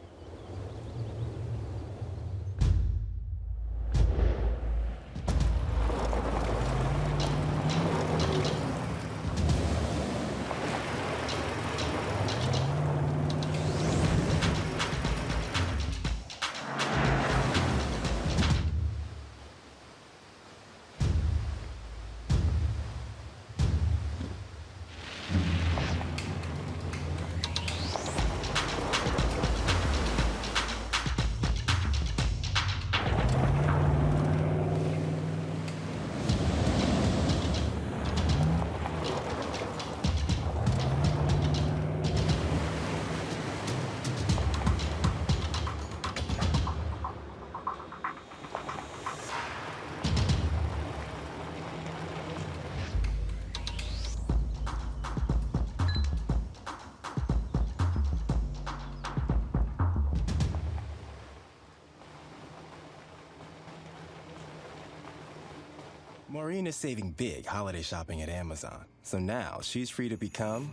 Maureen is saving big holiday shopping at Amazon, so now she's free to become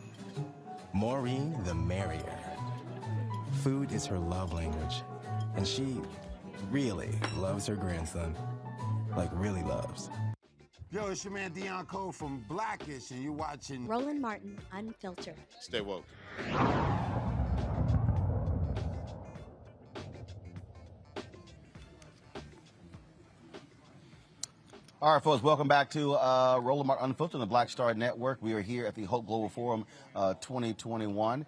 Maureen the Merrier. Food is her love language, and she really loves her grandson. Like, really loves. Yo, it's your man Dion Cole from Blackish, and you're watching Roland Martin Unfiltered. Stay woke. All right, folks, welcome back to Roland Martin Unfiltered on the Black Star Network. We are here at the Hope Global Forum 2021,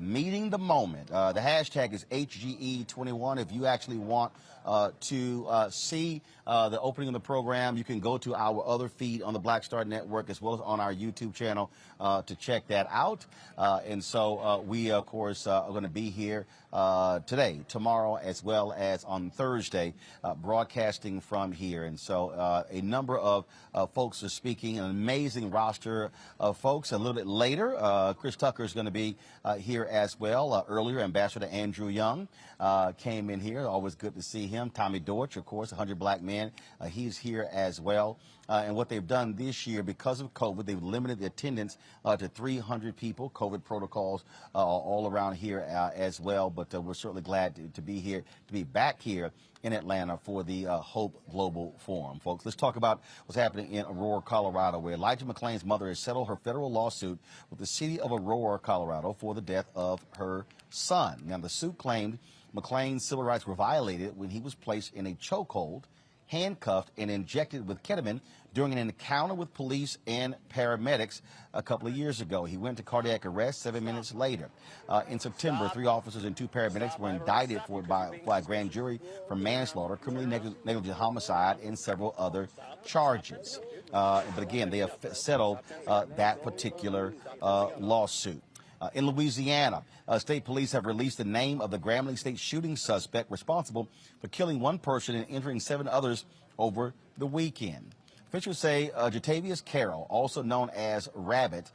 meeting the moment. The hashtag is HGE21. If you actually want to see the opening of the program, you can go to our other feed on the Black Star Network as well as on our YouTube channel to check that out. And so we, of course, are going to be here today, tomorrow, as well as on Thursday, broadcasting from here. And so a number of folks are speaking, an amazing roster of folks. A little bit later, Chris Tucker is going to be here as well. Earlier, Ambassador Andrew Young came in here. Always good to see him. Tommy Dortch, of course, 100 Black Men. He's here as well. And what they've done this year, because of COVID, they've limited the attendance to 300 people. COVID protocols all around here as well. But we're certainly glad to be here, to be back here in Atlanta for the Hope Global Forum. Folks, let's talk about what's happening in Aurora, Colorado, where Elijah McClain's mother has settled her federal lawsuit with the city of Aurora, Colorado, for the death of her son. Now, the suit claimed McClain's civil rights were violated when he was placed in a chokehold, handcuffed, and injected with ketamine during an encounter with police and paramedics a couple of years ago. He went to cardiac arrest 7 minutes later. In September, 3 officers and 2 paramedics were indicted by a grand jury for manslaughter, criminally negligent homicide, and several other charges. But again, they have settled that particular lawsuit. In Louisiana, state police have released the name of the Grambling State shooting suspect responsible for killing 1 person and injuring 7 others over the weekend. Officials say Jatavius Carroll, also known as Rabbit,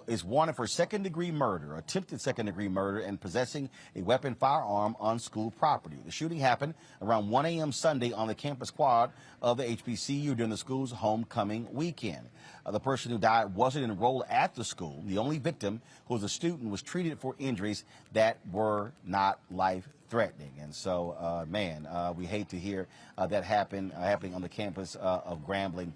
is wanted for second-degree murder, attempted second-degree murder, and possessing a weapon firearm on school property. The shooting happened around 1 a.m. Sunday on the campus quad of the Hbcu during the school's homecoming weekend. The person who died wasn't enrolled at the school. The only victim, who was a student, was treated for injuries that were not life-threatening. And so, we hate to hear that happening on the campus of Grambling.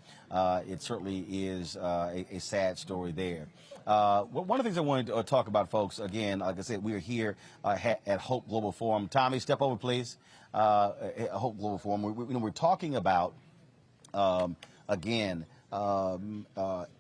It certainly is a sad story there. One of the things I wanted to talk about, folks, again, like I said, we are here at Hope Global Forum. Tommy, step over, please. Hope Global Forum. We're talking about,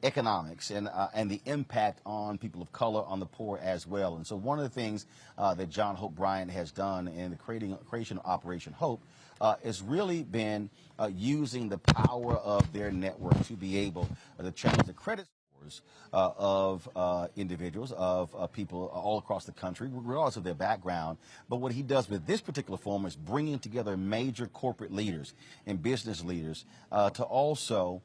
economics and the impact on people of color, on the poor as well. And so one of the things that John Hope Bryant has done in the creation of Operation Hope has really been using the power of their network to be able to change the credit scores of individuals, of people all across the country, regardless of their background. But what he does with this particular forum is bringing together major corporate leaders and business leaders to also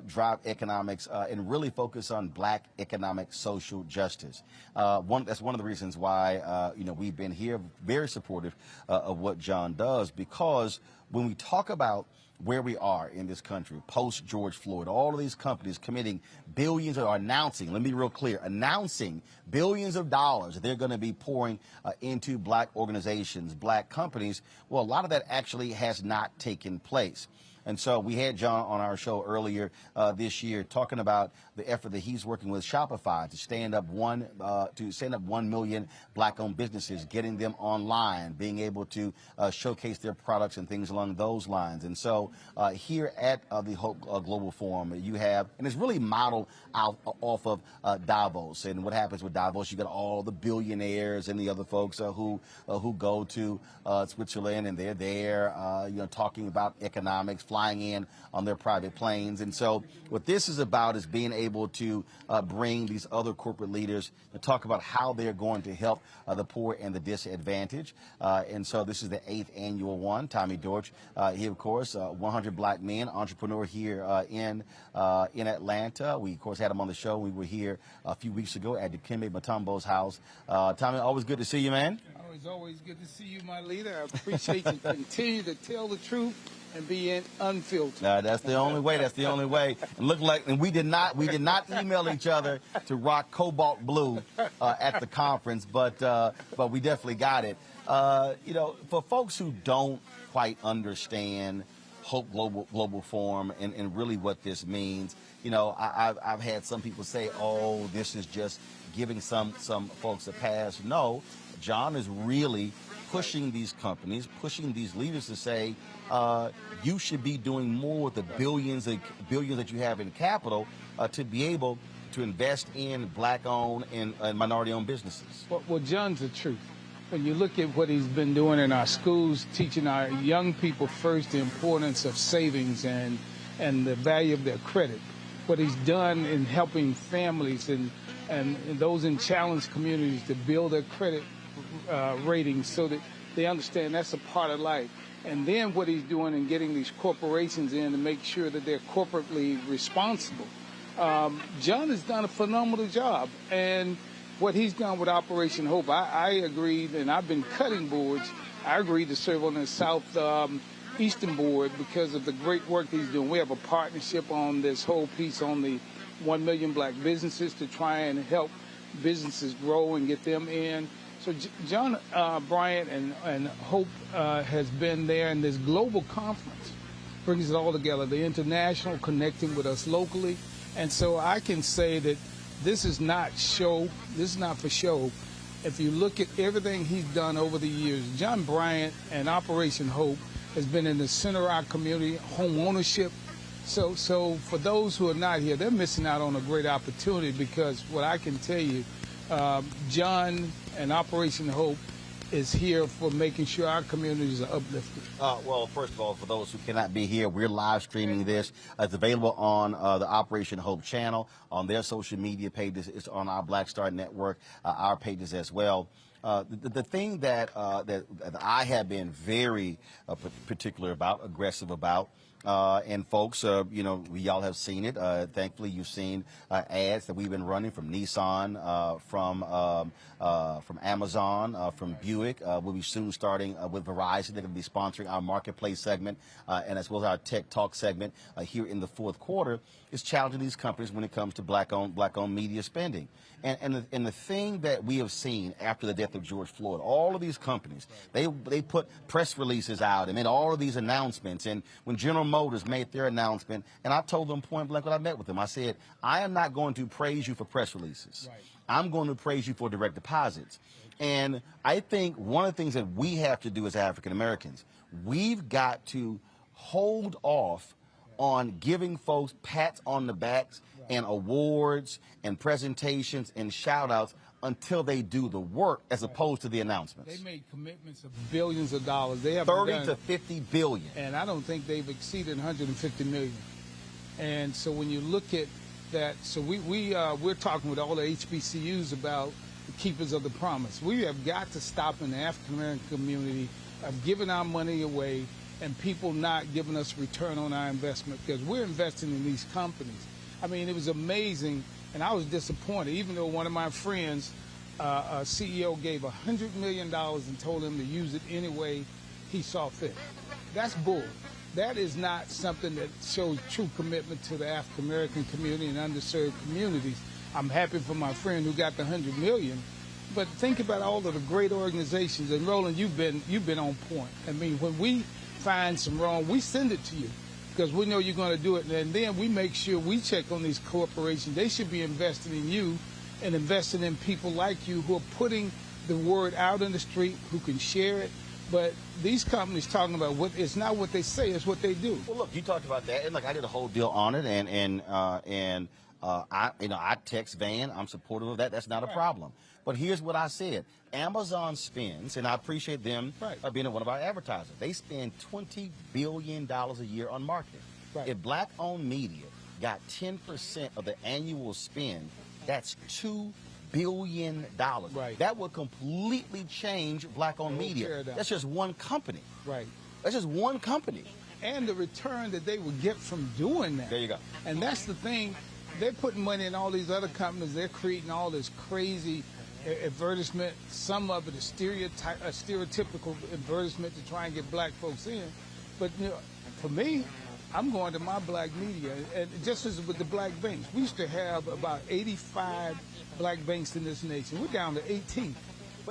drive economics and really focus on black economic social justice. That's one of the reasons why we've been here very supportive of what John does, because when we talk about where we are in this country, post George Floyd, all of these companies committing billions, or announcing, let me be real clear, announcing billions of dollars that they're going to be pouring into black organizations, black companies. Well, a lot of that actually has not taken place. And so we had John on our show earlier this year talking about the effort that he's working with Shopify to stand up 1 million black-owned businesses, getting them online, being able to showcase their products and things along those lines. And so here at the Hope Global Forum, you have, and it's really modeled off of Davos. And what happens with Davos, you got all the billionaires and the other folks who go to Switzerland, and they're there, talking about economics, flying in on their private planes. And so what this is about is being able to bring these other corporate leaders to talk about how they're going to help the poor and the disadvantaged. And so this is the 8th annual one. Tommy Dortch, he, of course, 100 Black Men, entrepreneur here in Atlanta. We, of course, had him on the show. We were here a few weeks ago at Dikembe Mutombo's house. Tommy, always good to see you, man. Always good to see you, my leader. I appreciate you continue to tell the truth and be unfiltered. That's the only way. That's the only way. And we did not email each other to rock cobalt blue at the conference, but we definitely got it. For folks who don't quite understand Hope Global Forum and really what this means, I've had some people say, "Oh, this is just giving some folks a pass." No, John is really pushing these companies, pushing these leaders to say, you should be doing more with the billions that you have in capital to be able to invest in black-owned and minority-owned businesses. Well, John's the truth. When you look at what he's been doing in our schools, teaching our young people first the importance of savings and the value of their credit, what he's done in helping families and those in challenged communities to build their credit ratings so that they understand that's a part of life. And then what he's doing in getting these corporations in to make sure that they're corporately responsible. John has done a phenomenal job. And what he's done with Operation Hope, I agreed, and I've been cutting boards. I agreed to serve on the South Eastern board because of the great work he's doing. We have a partnership on this whole piece on the 1 million black businesses to try and help businesses grow and get them in. So John Bryant and Hope has been there, and this global conference brings it all together, the international connecting with us locally. And so I can say that this is not for show. If you look at everything he's done over the years, John Bryant and Operation Hope has been in the center of our community, home ownership, So for those who are not here, they're missing out on a great opportunity, because what I can tell you, John and Operation Hope is here for making sure our communities are uplifted. Well, first of all, for those who cannot be here, we're live streaming this. It's available on the Operation Hope channel, on their social media pages. It's on our Black Star Network, our pages as well. The thing that I have been very particular about, aggressive about, and folks, you know, y'all have seen it. Thankfully, you've seen ads that we've been running from Nissan, from Amazon, from Buick. We'll be soon starting with Verizon. They're going to be sponsoring our marketplace segment, and as well as our tech talk segment here in the fourth quarter. Is challenging these companies when it comes to black-owned media spending. And the thing that we have seen after the death of George Floyd, all of these companies, they put press releases out and made all of these announcements. And when General Motors made their announcement, and I told them point blank when I met with them, I said, I am not going to praise you for press releases. Right. I'm going to praise you for direct deposits. And I think one of the things that we have to do as African Americans, we've got to hold off on giving folks pats on the backs and awards and presentations and shout-outs until they do the work, as opposed to the announcements. They made commitments of billions of dollars. They have 30 to 50 billion. And I don't think they've exceeded 150 million. And so when you look at that, so we're talking with all the HBCUs about the keepers of the promise. We have got to stop in the African American community of giving our money away and people not giving us return on our investment, because we're investing in these companies. I mean, it was amazing, and I was disappointed, even though one of my friends, a CEO, gave $100 million and told him to use it any way he saw fit. That's bull. That is not something that shows true commitment to the African American community and underserved communities. I'm happy for my friend who got the $100 million, but think about all of the great organizations. And Roland, you've been on point. I mean, when we find some wrong, we send it to you because we know you're going to do it, and then we make sure we check on these corporations. They should be investing in you and investing in people like you who are putting the word out in the street, who can share it. But these companies talking about it's not what they say, it's what they do. Well, look, you talked about that, and I did a whole deal on it, and I text Van. I'm supportive of that. That's not a problem. But here's what I said: Amazon spends, and I appreciate them being one of our advertisers. They spend $20 billion a year on marketing. Right. If black-owned media got 10% of the annual spend, that's $2 billion. Right. That would completely change black-owned media. That's just one company. Right. That's just one company. And the return that they would get from doing that. There you go. And that's the thing. They're putting money in all these other companies. They're creating all this crazy advertisement. Some of it is stereotypical advertisement to try and get black folks in. But you know, for me, I'm going to my black media. And just as with the black banks, we used to have about 85 black banks in this nation. We're down to 18.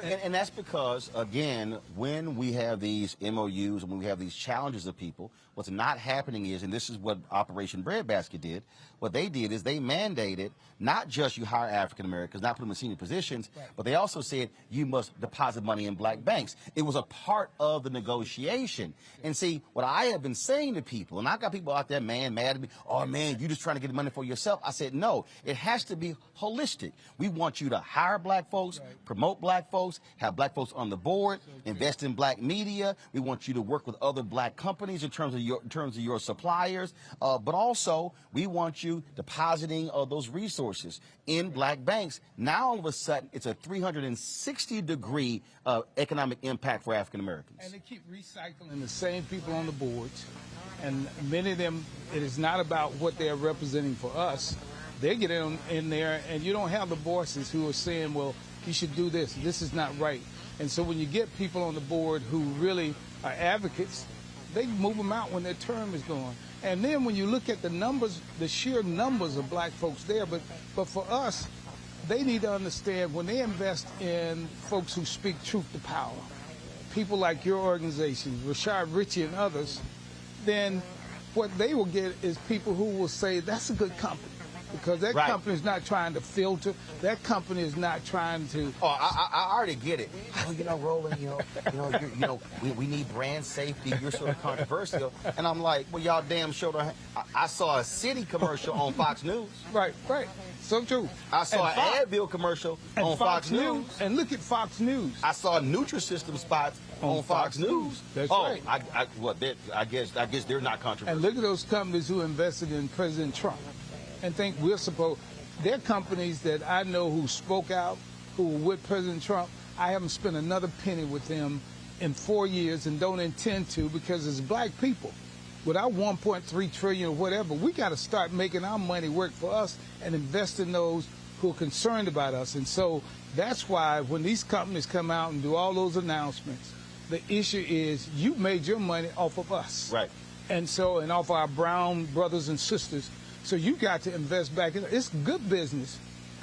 And that's because, again, when we have these MOUs and when we have these challenges of people, what's not happening is, and this is what Operation Breadbasket did, what they did is they mandated not just you hire African Americans, not put them in senior positions, but they also said you must deposit money in black banks. It was a part of the negotiation. And see, what I have been saying to people, and I got people out there, mad at me, oh man, you just trying to get money for yourself. I said, no, it has to be holistic. We want you to hire black folks, promote black folks, have black folks on the board, invest in black media. We want you to work with other black companies in terms of your suppliers, but also we want you depositing those resources in black banks. Now all of a sudden it's a 360-degree economic impact for African Americans. And they keep recycling the same people on the boards, and many of them, it is not about what they're representing for us. They get in there, and you don't have the voices who are saying, well, you should do this. This is not right. And so when you get people on the board who really are advocates, they move them out when their term is gone. And then when you look at the numbers, the sheer numbers of black folks there, but for us, they need to understand when they invest in folks who speak truth to power, people like your organization, Rashad Ritchie and others, then what they will get is people who will say, that's a good company. because that company is not trying to filter. That company is not trying to. Oh, I already get it. Oh, Roland, we need brand safety. You're sort of controversial, and I'm like, well, y'all damn sure don't. I saw a City commercial on Fox News. Right. So true. I saw an Advil commercial on Fox News. And look at Fox News. I saw Nutrisystem spots on Fox News. That's right. I guess they're not controversial. And look at those companies who invested in President Trump and think we're supposed. They're companies that I know who spoke out, who were with President Trump. I haven't spent another penny with them in 4 years and don't intend to, because as black people, with our 1.3 trillion or whatever, we got to start making our money work for us and invest in those who are concerned about us. And so that's why when these companies come out and do all those announcements, the issue is you made your money off of us. Right. And so, and off our brown brothers and sisters. So you got to invest back in it. It's good business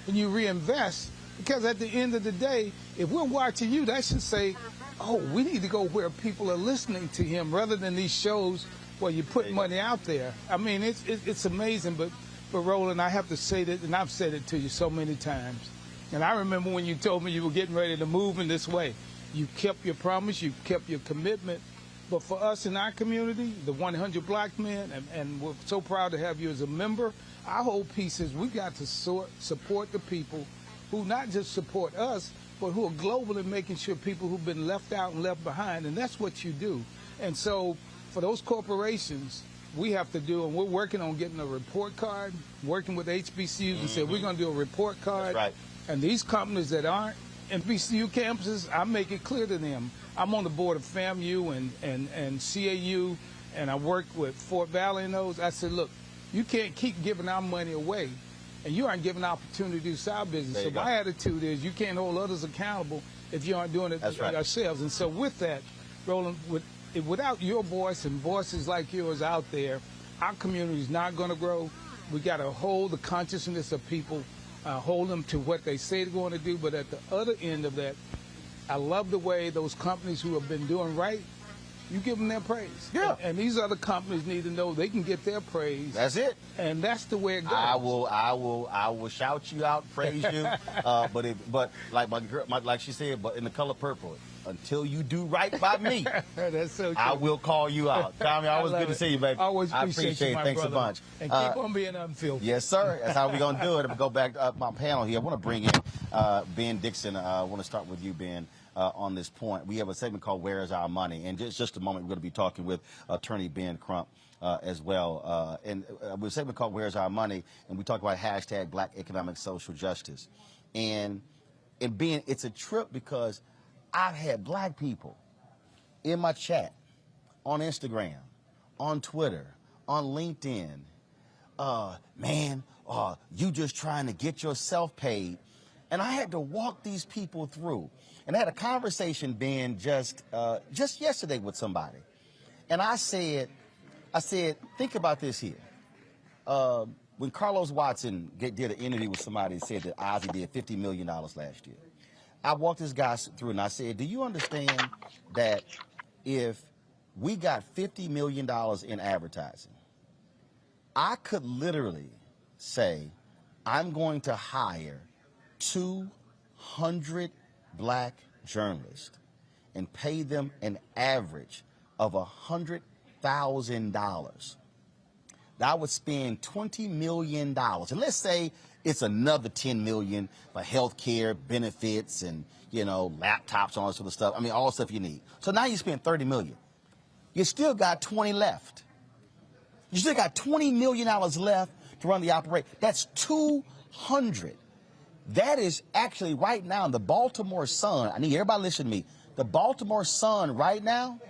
when you reinvest, because at the end of the day, if we're watching you, that should say, oh, we need to go where people are listening to him rather than these shows where you put money out there. I mean, it's amazing, but Roland, I have to say that, and I've said it to you so many times, and I remember when you told me you were getting ready to move in this way. You kept your promise, you kept your commitment, but for us in our community, the 100 black men, and we're so proud to have you as a member, our whole piece is we got to support the people who not just support us, but who are globally making sure people who've been left out and left behind, and that's what you do. And so for those corporations, we have to do, and we're working on getting a report card, working with HBCUs and said we're going to do a report card. That's right. And these companies that aren't HBCU campuses, I make it clear to them. I'm on the board of FAMU and CAU, and I work with Fort Valley and those. I said, look, you can't keep giving our money away, and you aren't giving opportunity to do side business. So my attitude is you can't hold others accountable if you aren't doing it yourselves. And so with that, Roland, without your voice and voices like yours out there, our community is not going to grow. We got to hold the consciousness of people, hold them to what they say they're going to do. But at the other end of that, I love the way those companies who have been doing right, you give them their praise. Yeah. And these other companies need to know they can get their praise. That's it. And that's the way it goes. I will shout you out, praise you. But like my girl, like she said, but in the color purple. Until you do right by me, that's so true. I will call you out. Tommy, always good to see you, baby. Always appreciate it. Thanks brother. a bunch. And keep on being unfiltered. Yes, sir. That's how we're going to do it. I'm going to go back to my panel here. I want to bring in Ben Dixon. I want to start with you, Ben, on this point. We have a segment called Where is Our Money? And just a moment, we're going to be talking with attorney Ben Crump as well. And with a segment called Where's Our Money? And we talk about hashtag Black Economic Social Justice. And Ben, it's a trip because I've had black people in my chat, on Instagram, on Twitter, on LinkedIn. You just trying to get yourself paid. And I had to walk these people through. And I had a conversation, Ben, just yesterday with somebody. And I said, think about this here. When Carlos Watson did an interview with somebody and said that Ozzy did $50 million last year, I walked this guy through and I said, do you understand that if we got $50 million in advertising, I could literally say, I'm going to hire 200 black journalists and pay them an average of $100,000. I would spend $20 million. And let's say it's another $10 million for health care, benefits, and, laptops, all that sort of stuff. I mean, all the stuff you need. So now you spend $30 million. You still got 20 left. You still got $20 million left to run the operation. That's 200. That is actually right now in the Baltimore Sun. I need everybody to listen to me. The Baltimore Sun right now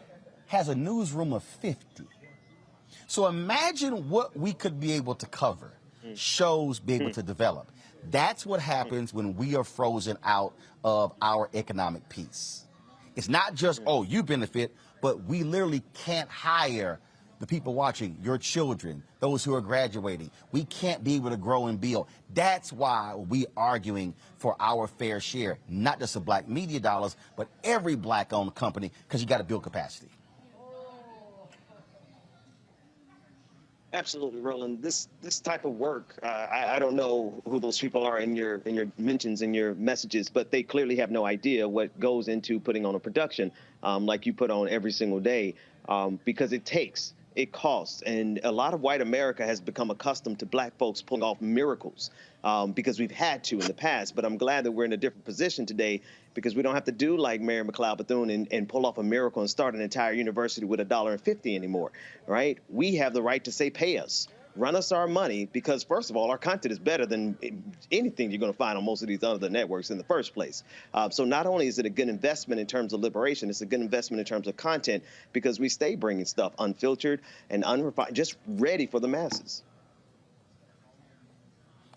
has a newsroom of 50. So imagine what we could be able to cover, shows be able to develop. That's what happens when we are frozen out of our economic peace. It's not just, you benefit, but we literally can't hire the people watching, your children, those who are graduating. We can't be able to grow and build. That's why we're arguing for our fair share, not just of black media dollars, but every black-owned company, because you got to build capacity. Absolutely, Roland. This type of work, I don't know who those people are in your mentions, in your messages, but they clearly have no idea what goes into putting on a production like you put on every single day, because it costs. And a lot of white America has become accustomed to black folks pulling off miracles because we've had to in the past. But I'm glad that we're in a different position today because we don't have to do like Mary McLeod Bethune and pull off a miracle and start an entire university with $1.50 anymore, right? We have the right to say, pay us. Run us our money because, first of all, our content is better than anything you're going to find on most of these other networks in the first place. So not only is it a good investment in terms of liberation, it's a good investment in terms of content because we stay bringing stuff unfiltered and unrefined, just ready for the masses.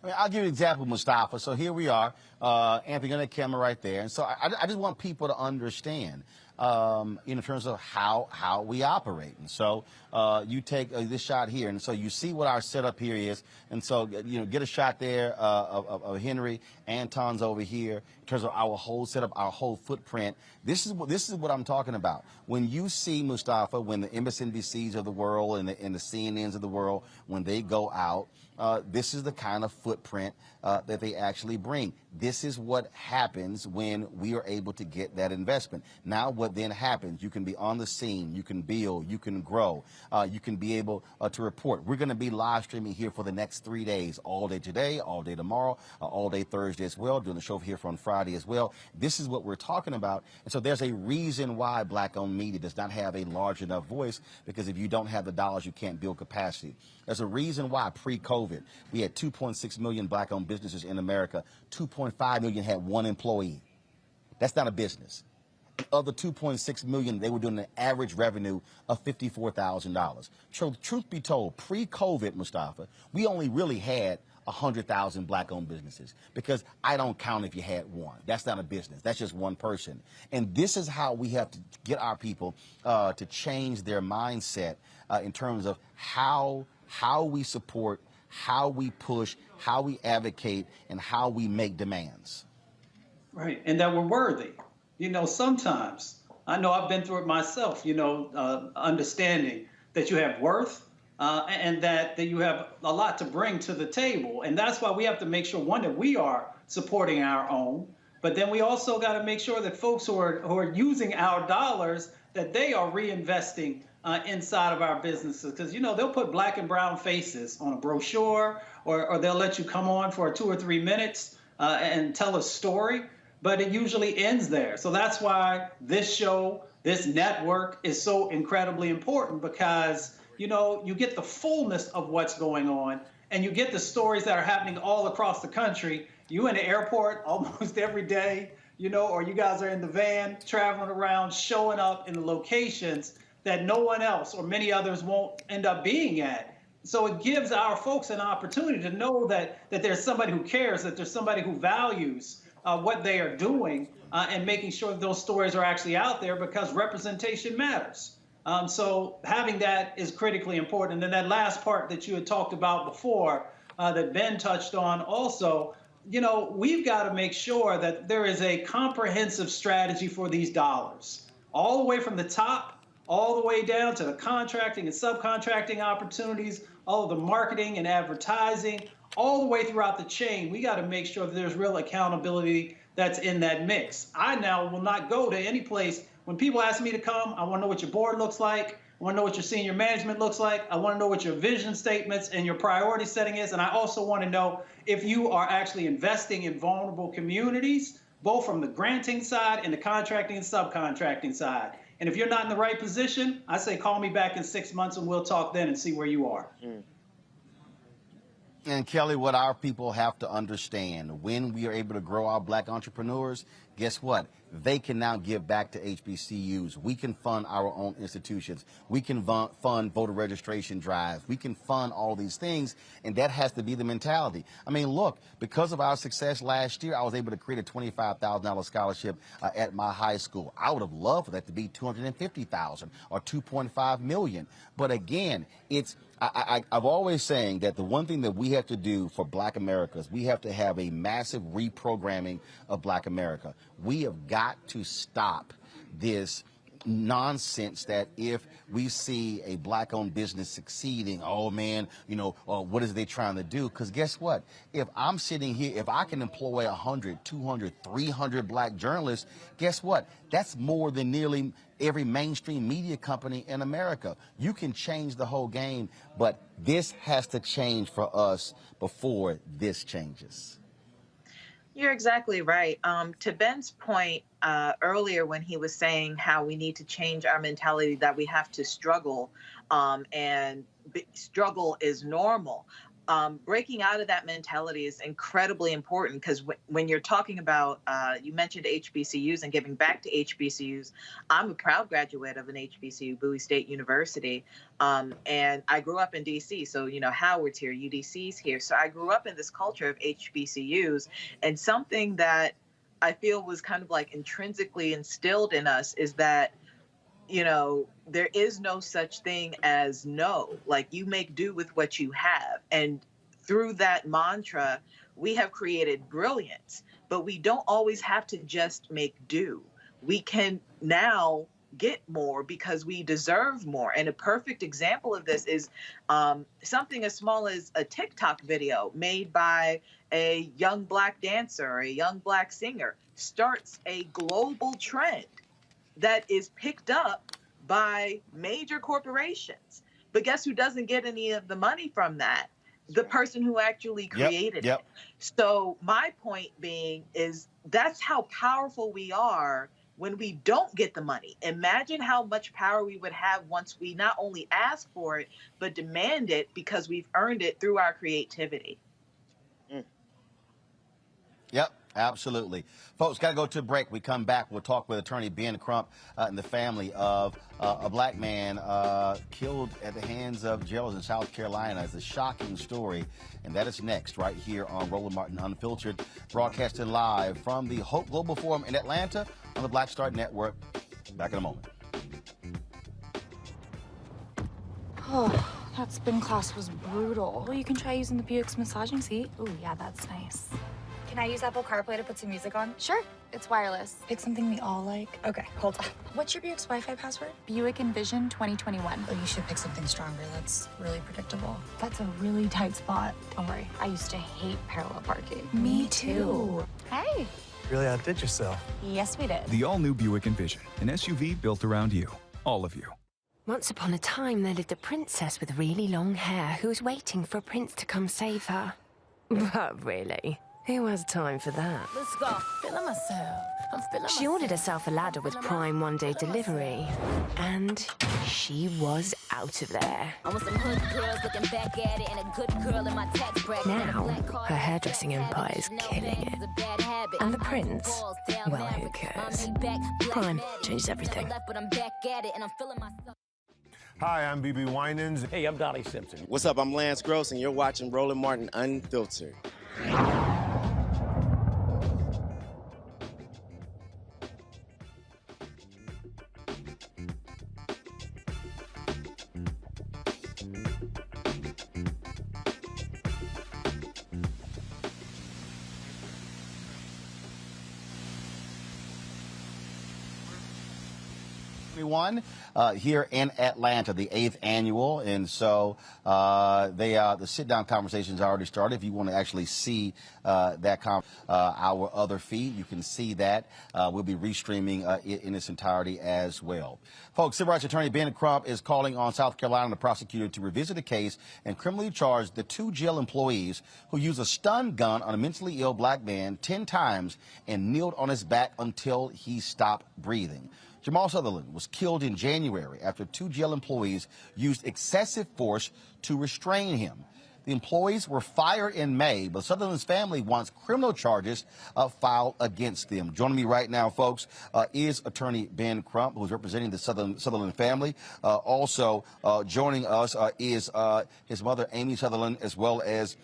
I mean, I'll give you an example, Mustafa. So here we are, Anthony, on that camera right there. And so I just want people to understand, in terms of how we operate. And so you take this shot here, and so you see what our setup here is. And so, get a shot there of Henry. Anton's over here. In terms of our whole setup, our whole footprint. This is what I'm talking about. When you see, Mustafa, when the MSNBCs of the world and the CNNs of the world, when they go out, this is the kind of footprint that they actually bring. This is what happens when we are able to get that investment. Now what then happens, you can be on the scene, you can build, you can grow, you can be able to report. We're going to be live streaming here for the next 3 days, all day today, all day tomorrow, all day Thursday as well, doing the show here on Friday as well. This is what we're talking about. And so there's a reason why black-owned media does not have a large enough voice, because if you don't have the dollars, you can't build capacity. There's a reason why pre-COVID, we had 2.6 million black-owned businesses in America. 2.5 million had one employee. That's not a business. Of the 2.6 million, they were doing an average revenue of $54,000. So truth be told, pre-COVID, Mustafa, we only really had 100,000 black-owned businesses, because I don't count if you had one. That's not a business. That's just one person. And this is how we have to get our people to change their mindset in terms of how we support, how we push, how we advocate, and how we make demands. Right, and that we're worthy. Sometimes, I know I've been through it myself, understanding that you have worth and that you have a lot to bring to the table. And that's why we have to make sure, one, that we are supporting our own, but then we also got to make sure that folks who are using our dollars, that they are reinvesting inside of our businesses. Because, they'll put black and brown faces on a brochure, or they'll let you come on for 2 or 3 minutes and tell a story, but it usually ends there. So that's why this show, this network is so incredibly important, because, you get the fullness of what's going on, and you get the stories that are happening all across the country. You in the airport almost every day, or you guys are in the van traveling around, showing up in the locations that no one else or many others won't end up being at. So it gives our folks an opportunity to know that there's somebody who cares, that there's somebody who values what they are doing, and making sure that those stories are actually out there, because representation matters. So having that is critically important. And then that last part that you had talked about before, that Ben touched on also, we've got to make sure that there is a comprehensive strategy for these dollars, all the way from the top, all the way down to the contracting and subcontracting opportunities, all of the marketing and advertising, all the way throughout the chain. We got to make sure that there's real accountability that's in that mix. I now will not go to any place. When people ask me to come, I want to know what your board looks like. I want to know what your senior management looks like. I want to know what your vision statements and your priority setting is. And I also want to know if you are actually investing in vulnerable communities, both from the granting side and the contracting and subcontracting side. And if you're not in the right position, I say call me back in 6 months and we'll talk then and see where you are. And Kelly, what our people have to understand, when we are able to grow our black entrepreneurs, guess what? They can now give back to HBCUs. We can fund our own institutions. We can fund voter registration drives. We can fund all these things, and that has to be the mentality. I mean, look, because of our success last year, I was able to create a $25,000 scholarship at my high school. I would have loved for that to be $250,000 or $2.5 million. But again, I've always saying that the one thing that we have to do for black America is we have to have a massive reprogramming of black America. We have got to stop this nonsense that if we see a black-owned business succeeding, oh man, what is they trying to do? Because guess what? If I'm sitting here, if I can employ 100, 200, 300 black journalists, guess what? That's more than nearly every mainstream media company in America. You can change the whole game, but this has to change for us before this changes. You're exactly right. To Ben's point earlier when he was saying how we need to change our mentality that we have to struggle and struggle is normal. Breaking out of that mentality is incredibly important because when you're talking about, you mentioned HBCUs and giving back to HBCUs, I'm a proud graduate of an HBCU, Bowie State University, and I grew up in D.C., so, Howard's here, UDC's here, so I grew up in this culture of HBCUs, and something that I feel was kind of like intrinsically instilled in us is that there is no such thing as no. Like, you make do with what you have. And through that mantra, we have created brilliance, but we don't always have to just make do. We can now get more because we deserve more. And a perfect example of this is something as small as a TikTok video made by a young black dancer or a young black singer starts a global trend that is picked up by major corporations. But guess who doesn't get any of the money from that? The person who actually created it. So my point being is that's how powerful we are when we don't get the money. Imagine how much power we would have once we not only ask for it, but demand it because we've earned it through our creativity. Yep. Absolutely. Folks, got to go to a break. We come back. We'll talk with attorney Ben Crump and the family of a black man killed at the hands of jailers in South Carolina. It's a shocking story. And that is next right here on Roland Martin Unfiltered, broadcasting live from the Hope Global Forum in Atlanta on the Black Star Network. Back in a moment. Oh, that spin class was brutal. Well, you can try using the Buick's massaging seat. Ooh, yeah, that's nice. Can I use Apple CarPlay to put some music on? Sure, it's wireless. Pick something we all like. Okay, hold on. What's your Buick's Wi-Fi password? Buick Envision 2021. Oh, you should pick something stronger. That's really predictable. That's a really tight spot. Don't worry, I used to hate parallel parking. Me too. Hey. Really outdid yourself. Yes, we did. The all-new Buick Envision, an SUV built around you, all of you. Once upon a time, there lived a princess with really long hair who was waiting for a prince to come save her. But really, who has time for that? Let's go. Feeling myself. I'm feeling She ordered herself a ladder with Prime one-day delivery, and she was out of there. I want some hood girls looking back at it and a good girl in my tax bracket. Now, her hairdressing empire is killing it. And the prince, well, who cares? Prime changes everything. Hi, I'm BB Winans. Hey, I'm Donnie Simpson. What's up? I'm Lance Gross, and you're watching Roland Martin Unfiltered. Here in Atlanta, the 8th annual, and so the sit-down conversations already started. If you want to actually see that our other feed, you can see that. We'll be restreaming it in its entirety as well. Folks, civil rights attorney Ben Crump is calling on South Carolina, the prosecutor, to revisit the case and criminally charge the 2 jail employees who used a stun gun on a mentally ill black man 10 times and kneeled on his back until he stopped breathing. Jamal Sutherland was killed in January after 2 jail employees used excessive force to restrain him. The employees were fired in May, but Sutherland's family wants criminal charges filed against them. Joining me right now, folks, is attorney Ben Crump, who's representing the Sutherland family. Also joining us is his mother, Amy Sutherland, as well as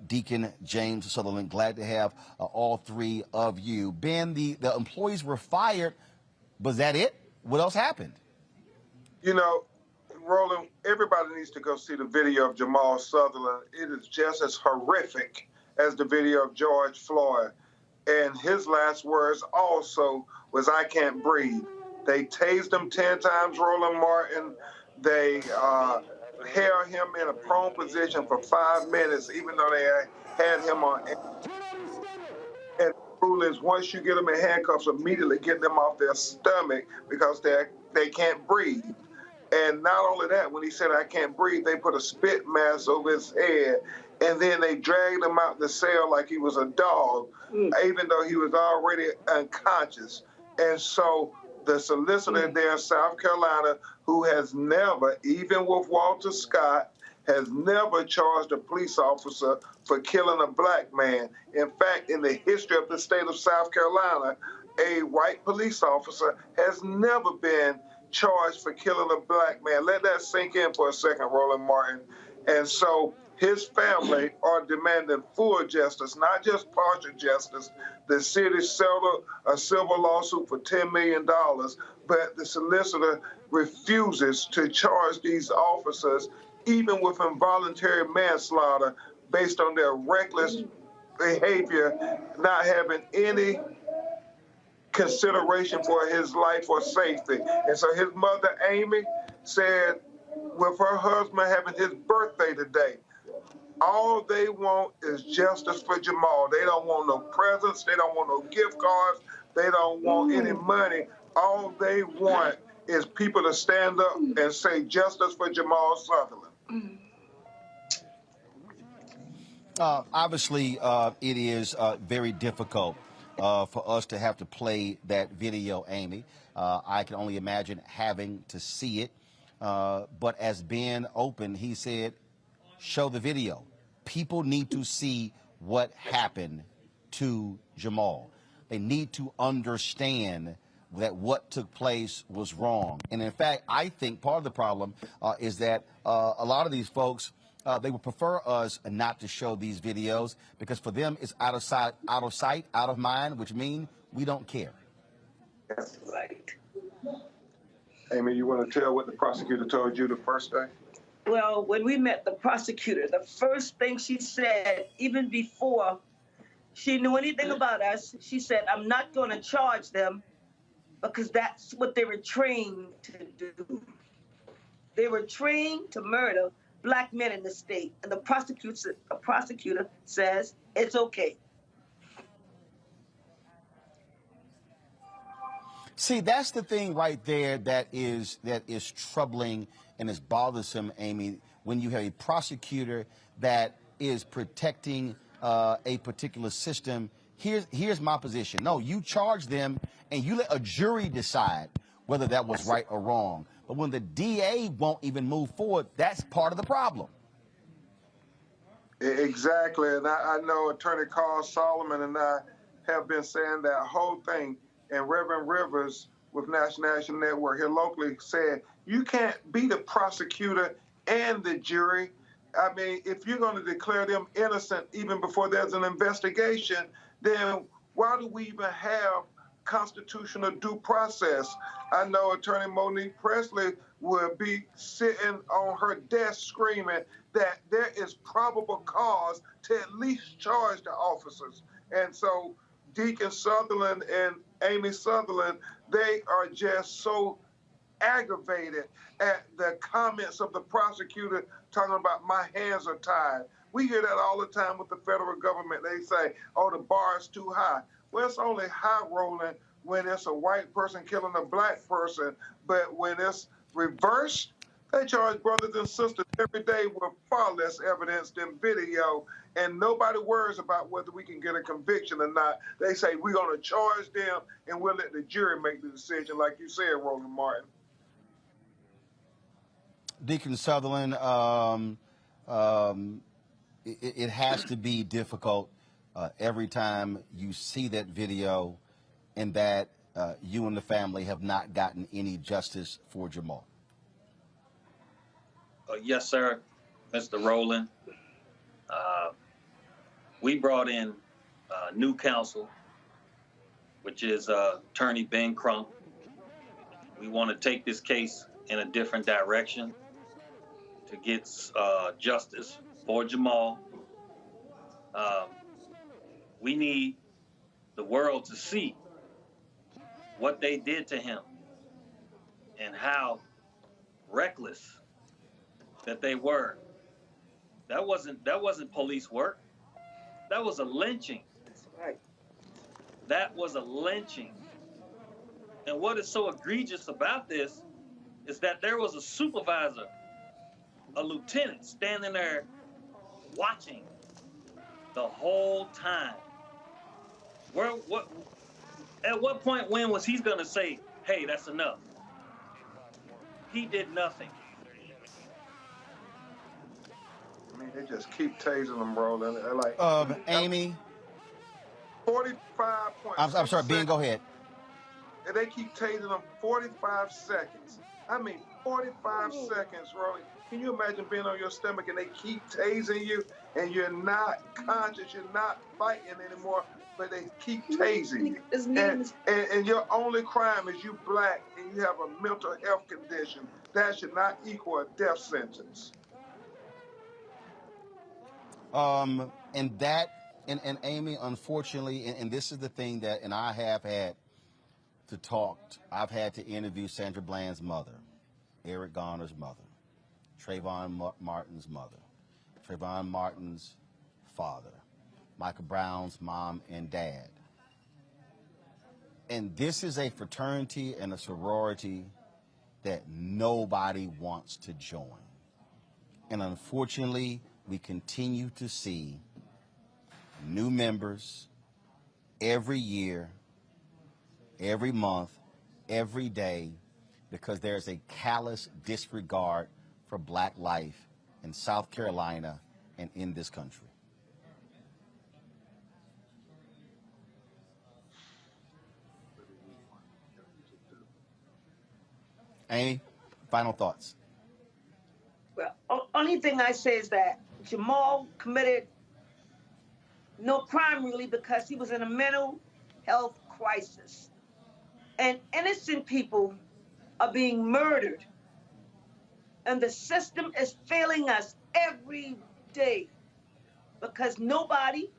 Deacon James Sutherland. Glad to have all 3 of you. Ben, the employees were fired. Was that it? What else happened? You know, Roland, everybody needs to go see the video of Jamal Sutherland. It is just as horrific as the video of George Floyd. And his last words also was, "I can't breathe." They tased him 10 times, Roland Martin. They held him in a prone position for 5 minutes, even though they had him on. And the rule is once you get them in handcuffs, immediately get them off their stomach because they can't breathe. And not only that, when he said, I can't breathe, they put a spit mask over his head, and then they dragged him out the cell like he was a dog, even though he was already unconscious. And so the solicitor there in South Carolina, who has never, even with Walter Scott, has never charged a police officer for killing a black man. In fact, in the history of the state of South Carolina, a white police officer has never been charged for killing a black man. Let that sink in for a second, Roland Martin. And so his family are demanding full justice, not just partial justice. The city settled a civil lawsuit for $10 million, but the solicitor refuses to charge these officers even with involuntary manslaughter based on their reckless behavior, not having any consideration for his life or safety. And so his mother, Amy, said with her husband having his birthday today, all they want is justice for Jamal. They don't want no presents. They don't want no gift cards. They don't want any money. All they want is people to stand up and say justice for Jamal Sutherland. Obviously, it is very difficult for us to have to play that video, Amy. I can only imagine having to see it. But as Ben opened, he said, show the video. People need to see what happened to Jamal. They need to understand that what took place was wrong. And in fact, I think part of the problem is that a lot of these folks, they would prefer us not to show these videos because for them it's out of sight, out of mind, which means we don't care. That's right. Amy, you want to tell what the prosecutor told you the first day? Well, when we met the prosecutor, the first thing she said, even before she knew anything about us, she said, I'm not going to charge them because that's what they were trained to do. They were trained to murder black men in the state. And the prosecutor says it's okay. See, that's the thing right there that is troubling and is bothersome, Amy, when you have a prosecutor that is protecting a particular system. Here's my position. No, you charge them and you let a jury decide whether that was right or wrong. But when the DA won't even move forward, that's part of the problem. Exactly. And I know Attorney Carl Solomon and I have been saying that whole thing. And Reverend Rivers with National Network here locally said, you can't be the prosecutor and the jury. I mean, if you're going to declare them innocent even before there's an investigation, then why do we even have constitutional due process? I know Attorney Monique Presley would be sitting on her desk screaming that there is probable cause to at least charge the officers. And so Deacon Sutherland and Amy Sutherland, they are just so aggravated at the comments of the prosecutor talking about my hands are tied. We hear that all the time with the federal government. They say, oh, the bar is too high. Well, it's only high, Roland, when it's a white person killing a black person. But when it's reversed, they charge brothers and sisters every day with far less evidence than video, and nobody worries about whether we can get a conviction or not. They say we're going to charge them, and we'll let the jury make the decision, like you said, Roland Martin. Deacon Sutherland, it has to be difficult every time you see that video and that you and the family have not gotten any justice for Jamal. Yes, sir, Mr. Roland. We brought in new counsel, which is Attorney Ben Crump. We want to take this case in a different direction to get justice for Jamal. We need the world to see what they did to him and how reckless that they were. That wasn't police work. That was a lynching. That's right. That was a lynching. And what is so egregious about this is that there was a supervisor, a lieutenant, standing there watching the whole time. At what point when was he going to say, hey, that's enough? He did nothing. I mean, they just keep tasing them, Roland. Like, Amy. 45 points. I'm sorry, Ben, go ahead. And they keep tasing them 45 seconds. I mean, 45 seconds, Roland. Can you imagine being on your stomach and they keep tasing you and you're not conscious, you're not fighting anymore, but they keep tasing you. And your only crime is you black and you have a mental health condition. That should not equal a death sentence. And Amy, unfortunately, and this is the thing that, and I have had to talk, I've had to interview Sandra Bland's mother, Eric Garner's mother, Trayvon Martin's mother, Trayvon Martin's father, Michael Brown's mom and dad. And this is a fraternity and a sorority that nobody wants to join. And unfortunately, we continue to see new members every year, every month, every day, because there's a callous disregard for black life in South Carolina and in this country. Amy, final thoughts. Well, only thing I say is that Jamal committed no crime really because he was in a mental health crisis. And innocent people are being murdered. And the system is failing us every day because nobody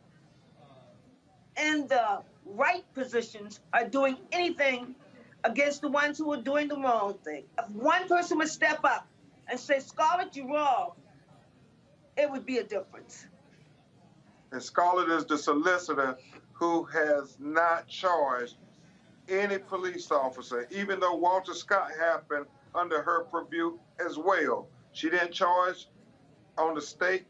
in the right positions are doing anything against the ones who are doing the wrong thing. If one person would step up and say, Scarlett, you're wrong, it would be a difference. And Scarlett is the solicitor who has not charged any police officer, even though Walter Scott happened under her purview as well. She didn't charge on the state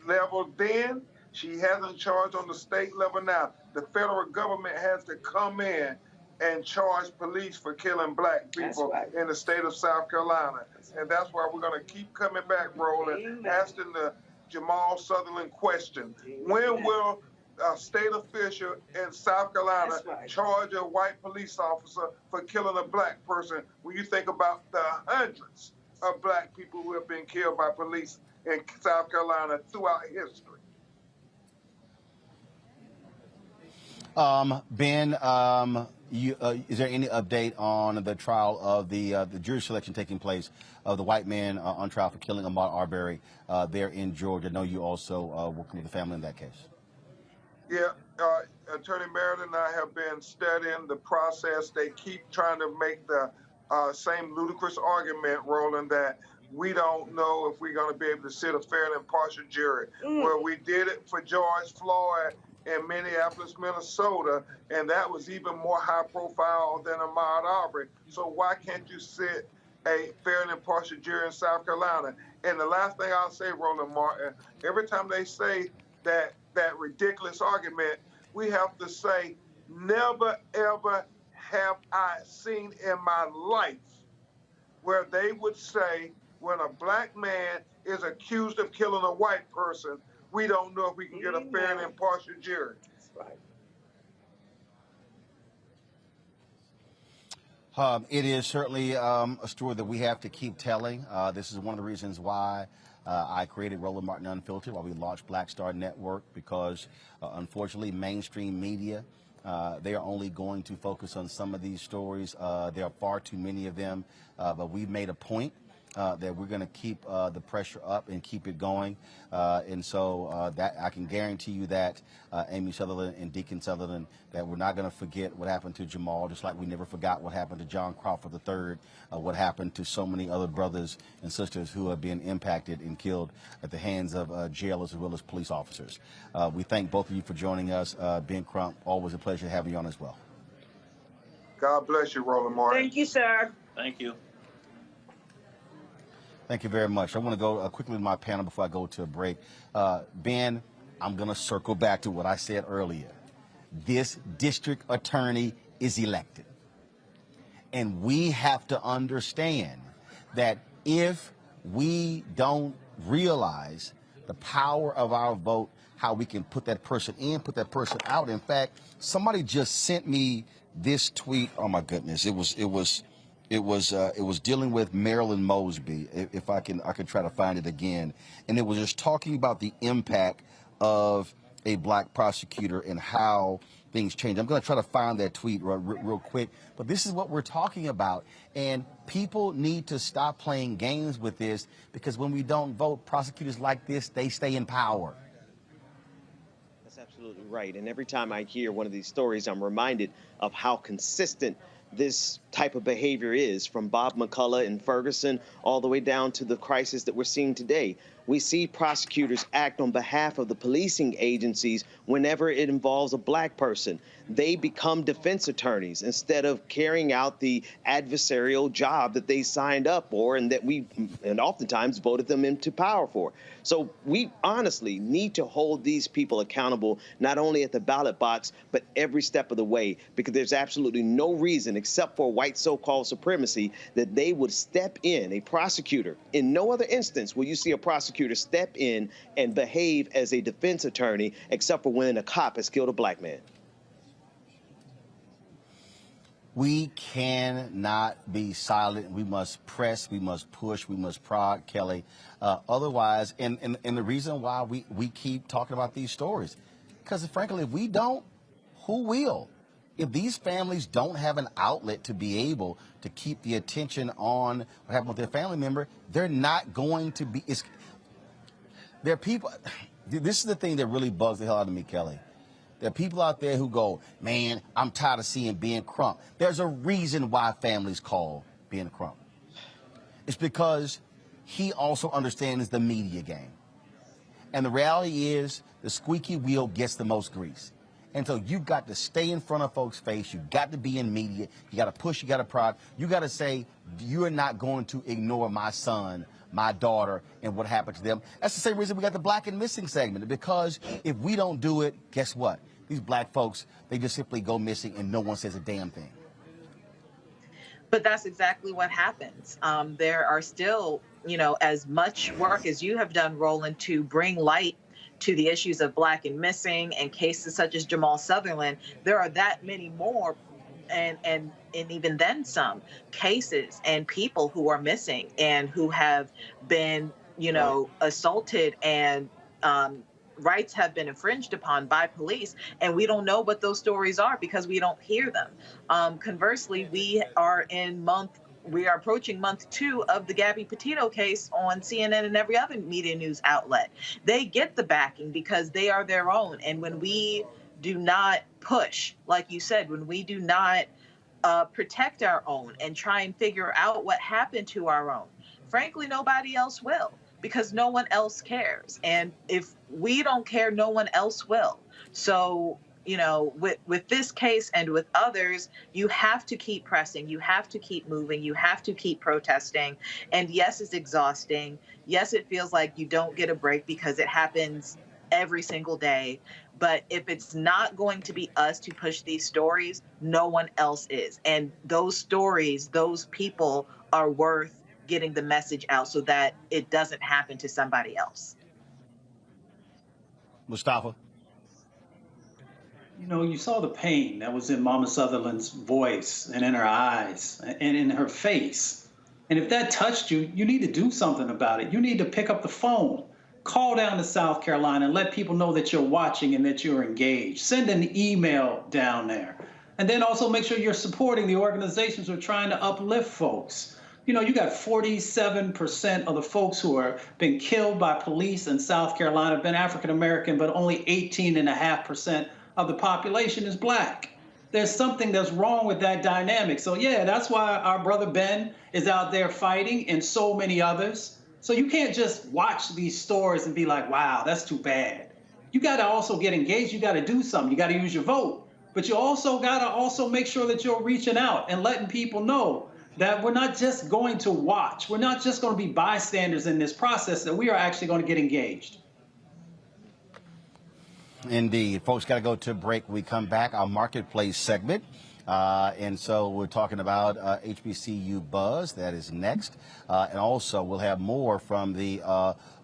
level then. She hasn't charged on the state level now. The federal government has to come in and charge police for killing black people in the state of South Carolina. And that's why we're going to keep coming back, Roland, asking the Jamal Sutherland question. When will a state official in South Carolina charge a white police officer for killing a black person when you think about the hundreds of black people who have been killed by police in South Carolina throughout history? Ben, is there any update on the trial of the jury selection taking place of the white man on trial for killing Ahmaud Arbery there in Georgia? I know you also working with the family in that case. Yeah, Attorney Merritt and I have been studying the process. They keep trying to make the same ludicrous argument, Roland, that we don't know if we're going to be able to sit a fair and impartial jury. Well, we did it for George Floyd in Minneapolis, Minnesota, and that was even more high profile than Ahmaud Arbery. So why can't you sit a fair and impartial jury in South Carolina? And the last thing I'll say, Roland Martin, every time they say that ridiculous argument, we have to say, never, ever have I seen in my life where they would say, when a black man is accused of killing a white person, we don't know if we can get a fair and impartial jury. That's right. It is certainly a story that we have to keep telling. This is one of the reasons why I created Roland Martin Unfiltered, why we launched Black Star Network, because unfortunately mainstream media, they are only going to focus on some of these stories. There are far too many of them, but we've made a point that we're going to keep the pressure up and keep it going. And so that I can guarantee you that, Amy Sutherland and Deacon Sutherland, that we're not going to forget what happened to Jamal, just like we never forgot what happened to John Crawford III, what happened to so many other brothers and sisters who have been impacted and killed at the hands of jailers as well as police officers. We thank both of you for joining us. Ben Crump, always a pleasure having you on as well. God bless you, Roland Martin. Thank you, sir. Thank you. Thank you very much. I want to go quickly to my panel before I go to a break. Ben, I'm going to circle back to what I said earlier. This district attorney is elected. And we have to understand that if we don't realize the power of our vote, how we can put that person in, put that person out. In fact, somebody just sent me this tweet. Oh my goodness. It was dealing with Marilyn Mosby. If I can try to find it again. And it was just talking about the impact of a black prosecutor and how things change. I'm going to try to find that tweet real quick. But this is what we're talking about. And people need to stop playing games with this, because when we don't vote, prosecutors like this, they stay in power. That's absolutely right. And every time I hear one of these stories, I'm reminded of how consistent this type of behavior is, from Bob McCullough in Ferguson all the way down to the crisis that we're seeing today. We see prosecutors act on behalf of the policing agencies whenever it involves a black person. They become defense attorneys instead of carrying out the adversarial job that they signed up for and that we oftentimes voted them into power for. So we honestly need to hold these people accountable, not only at the ballot box, but every step of the way, because there's absolutely no reason, except for white so-called supremacy, that they would step in, a prosecutor. In no other instance will you see a prosecutor step in and behave as a defense attorney, except for when a cop has killed a black man. We cannot be silent. We must press, we must push, we must prod, Kelly. Otherwise, and the reason why we keep talking about these stories, because frankly, if we don't, who will? If these families don't have an outlet to be able to keep the attention on what happened with their family member, they're not going to be. There are people. This is the thing that really bugs the hell out of me, Kelly. There are people out there who go, man, I'm tired of seeing Ben Crump. There's a reason why families call Ben Crump. It's because he also understands the media game. And the reality is the squeaky wheel gets the most grease. And so you've got to stay in front of folks' face. You've got to be in media. You got to push. You got to prod. You got to say, you're not going to ignore my son, my daughter, and what happened to them. That's the same reason we got the Black and Missing segment, because if we don't do it, guess what? These black folks, they just simply go missing and no one says a damn thing. But that's exactly what happens. There are still, as much work as you have done, Roland, to bring light to the issues of Black and Missing and cases such as Jamal Sutherland. There are that many more and even then some cases and people who are missing and who have been, assaulted and rights have been infringed upon by police, and we don't know what those stories are because we don't hear them. Conversely, we are approaching month 2 of the Gabby Petito case on CNN and every other media news outlet. They get the backing because they are their own. And when we do not push, like you said, when we do not protect our own and try and figure out what happened to our own, frankly, nobody else will, because no one else cares. And if we don't care, no one else will. So, with this case and with others, you have to keep pressing. You have to keep moving. You have to keep protesting. And yes, it's exhausting. Yes, it feels like you don't get a break because it happens every single day. But if it's not going to be us to push these stories, no one else is. And those stories, those people are worth getting the message out so that it doesn't happen to somebody else. Mustafa? You saw the pain that was in Mama Sutherland's voice and in her eyes and in her face. And if that touched you, you need to do something about it. You need to pick up the phone, call down to South Carolina and let people know that you're watching and that you're engaged. Send an email down there. And then also make sure you're supporting the organizations who are trying to uplift folks. You know, you got 47% of the folks who are been killed by police in South Carolina have been African American, but only 18.5% of the population is black. There's something that's wrong with that dynamic. So yeah, that's why our brother Ben is out there fighting, and so many others. So you can't just watch these stories and be like, wow, that's too bad. You got to also get engaged. You got to do something. You got to use your vote. But you also got to also make sure that you're reaching out and letting people know that we're not just going to watch. We're not just going to be bystanders in this process, that we are actually going to get engaged. Indeed. Folks, got to go to break. When we come back, our marketplace segment. And so we're talking about HBCU Buzz. That is next. And also we'll have more from the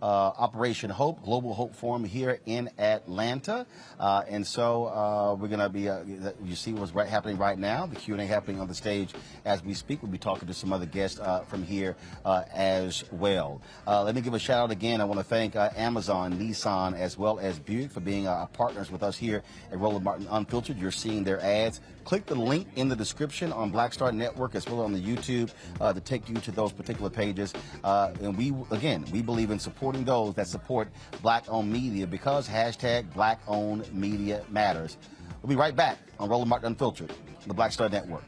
Operation Hope, Global Hope Forum here in Atlanta. And so we're going to be, you see what's happening right now, the Q&A happening on the stage as we speak. We'll be talking to some other guests from here as well. Let me give a shout out again. I want to thank Amazon, Nissan, as well as Buick for being partners with us here at Roland Martin Unfiltered. You're seeing their ads. Click the link in the description on Black Star Network as well on the YouTube to take you to those particular pages. And we believe in supporting those that support Black-owned media because hashtag Black-owned media matters. We'll be right back on Roland Martin Unfiltered, the Black Star Network.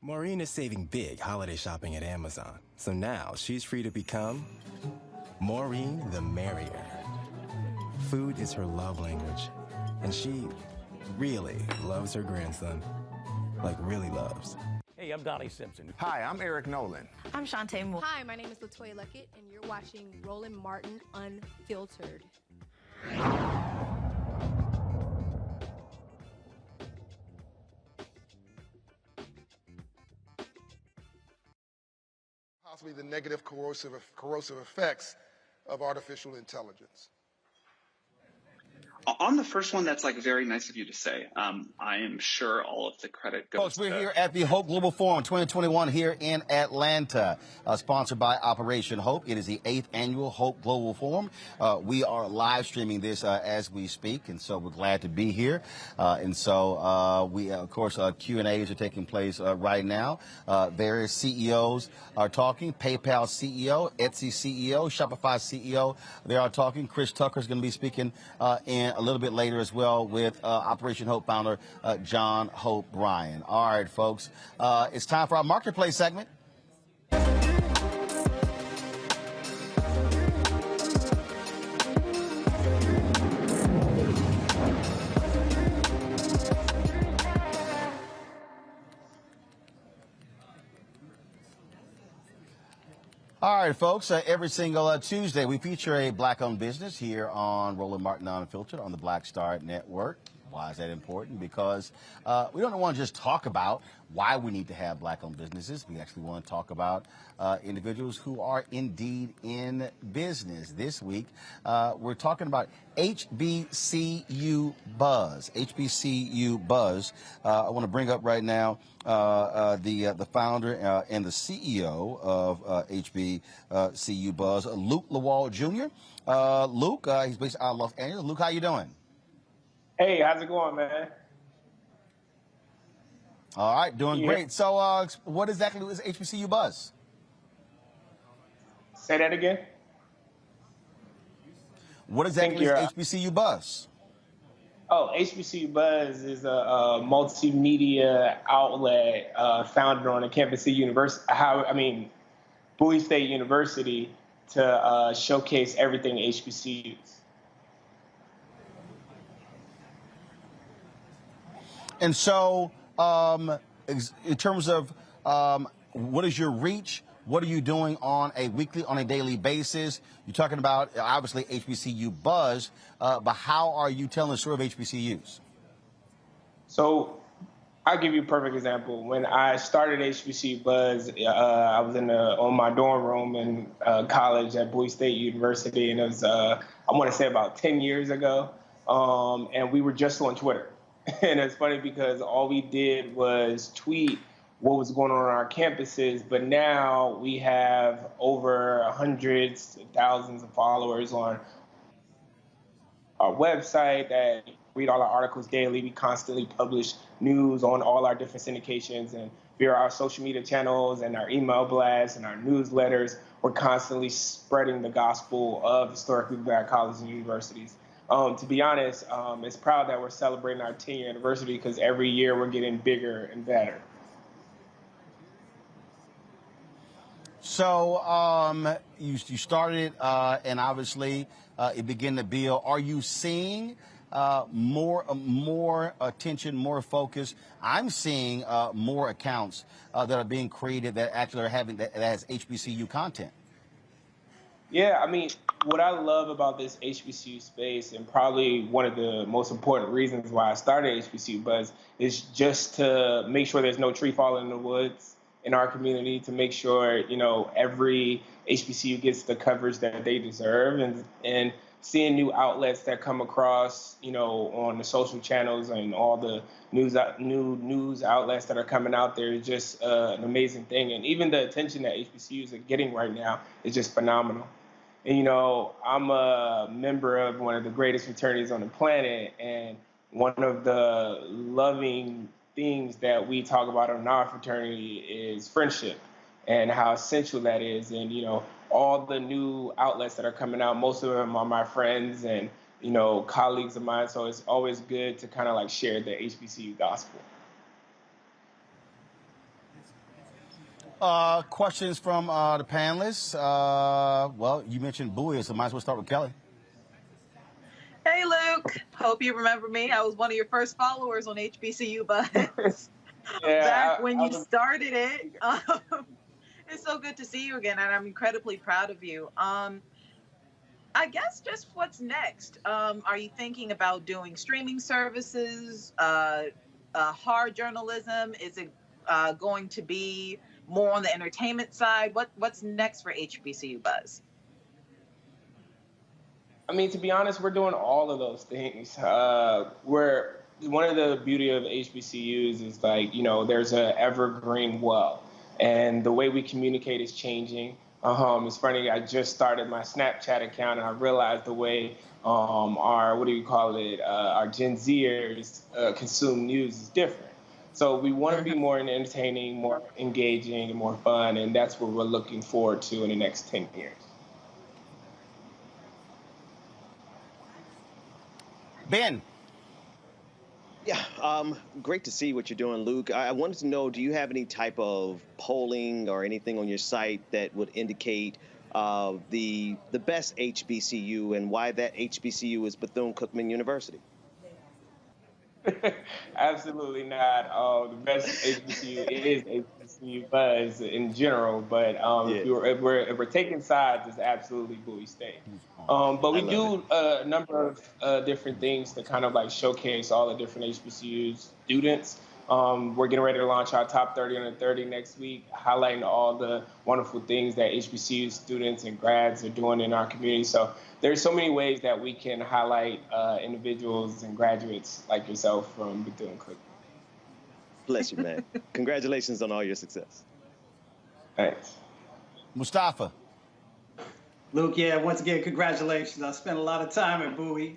Maureen is saving big holiday shopping at Amazon, so now she's free to become Maureen the Merrier. Food is her love language, and she really loves her grandson. Like, really loves. Hey, I'm Donnie Simpson. Hi, I'm Eric Nolan. I'm Shantae Moore. Hi, my name is LaToya Luckett, and you're watching Roland Martin Unfiltered. Possibly the negative corrosive effects of artificial intelligence. On the first one, that's like very nice of you to say. I am sure all of the credit goes Folks, we're to... here at the Hope Global Forum 2021 here in Atlanta, sponsored by Operation Hope. It is the 8th annual Hope Global Forum. We are live streaming this as we speak, and so we're glad to be here. And so we, of course, Q&As are taking place right now. Various CEOs are talking. PayPal CEO, Etsy CEO, Shopify CEO, they are talking. Chris Tucker is going to be speaking in a little bit later as well with Operation Hope founder Jamal Bryant. All right, folks, it's time for our marketplace segment. All right, folks, every single Tuesday we feature a Black-owned business here on Roland Martin Unfiltered on the Black Star Network. Why is that important? Because we don't want to just talk about why we need to have Black-owned businesses. We actually want to talk about individuals who are indeed in business. This week, we're talking about HBCU Buzz. HBCU Buzz. I want to bring up right now the founder and the CEO of HBCU Buzz, Luke Lawal Jr. Luke, he's based out of Los Angeles. Luke, how you doing? Hey, how's it going, man? All right, doing great. So what exactly is HBCU Buzz? Say that again. What exactly is HBCU Buzz? Oh, HBCU Buzz is a multimedia outlet founded on the campus of Bowie State University to showcase everything HBCUs. And so, in terms of what is your reach? What are you doing on a daily basis? You're talking about, obviously, HBCU Buzz, but how are you telling the story of HBCUs? So I'll give you a perfect example. When I started HBCU Buzz, I was on my dorm room in college at Bowie State University, and it was, I want to say about 10 years ago, and we were just on Twitter. And it's funny because all we did was tweet what was going on our campuses, but now we have over hundreds, thousands of followers on our website that read all our articles daily. We constantly publish news on all our different syndications, and via our social media channels and our email blasts and our newsletters, we're constantly spreading the gospel of historically Black colleges and universities. To be honest, it's proud that we're celebrating our 10-year anniversary because every year we're getting bigger and better. So you started, and obviously it began to build. Are you seeing more attention, more focus? I'm seeing more accounts that are being created that actually are having that has HBCU content. Yeah, I mean, what I love about this HBCU space, and probably one of the most important reasons why I started HBCU Buzz, is just to make sure there's no tree falling in the woods in our community, to make sure, every HBCU gets the coverage that they deserve, and seeing new outlets that come across, on the social channels and all the new news outlets that are coming out there is just an amazing thing. And even the attention that HBCUs are getting right now is just phenomenal. And, I'm a member of one of the greatest fraternities on the planet, and one of the loving things that we talk about in our fraternity is friendship and how essential that is. And, all the new outlets that are coming out, most of them are my friends and, colleagues of mine. So it's always good to kind of share the HBCU gospel. Questions from the panelists. Well, you mentioned Bowie, so might as well start with Kelly. Hey, Luke. Hope you remember me. I was one of your first followers on HBCU Buzz. Back when you started it. It's so good to see you again, and I'm incredibly proud of you. I guess just what's next? Are you thinking about doing streaming services, hard journalism? Is it going to be more on the entertainment side? What's next for HBCU Buzz? I mean, to be honest, we're doing all of those things. One of the beauty of HBCUs is there's an evergreen well, and the way we communicate is changing. It's funny, I just started my Snapchat account, and I realized the way our Gen Zers consume news is different. So we want to be more entertaining, more engaging, and more fun, and that's what we're looking forward to in the next 10 years. Ben. Yeah, great to see what you're doing, Luke. I wanted to know, do you have any type of polling or anything on your site that would indicate the best HBCU and why that HBCU is Bethune-Cookman University? Absolutely not. The best HBCU is HBCU Buzz in general, but if we're taking sides, it's absolutely Bowie State. But we do a number of different things to kind of showcase all the different HBCU students. We're getting ready to launch our top 30 under 30 next week, highlighting all the wonderful things that HBCU students and grads are doing in our community. So there's so many ways that we can highlight individuals and graduates like yourself from Bethune-Cookman. Bless you, man. Congratulations on all your success. Thanks. Mustafa. Luke, once again, congratulations. I spent a lot of time at Bowie,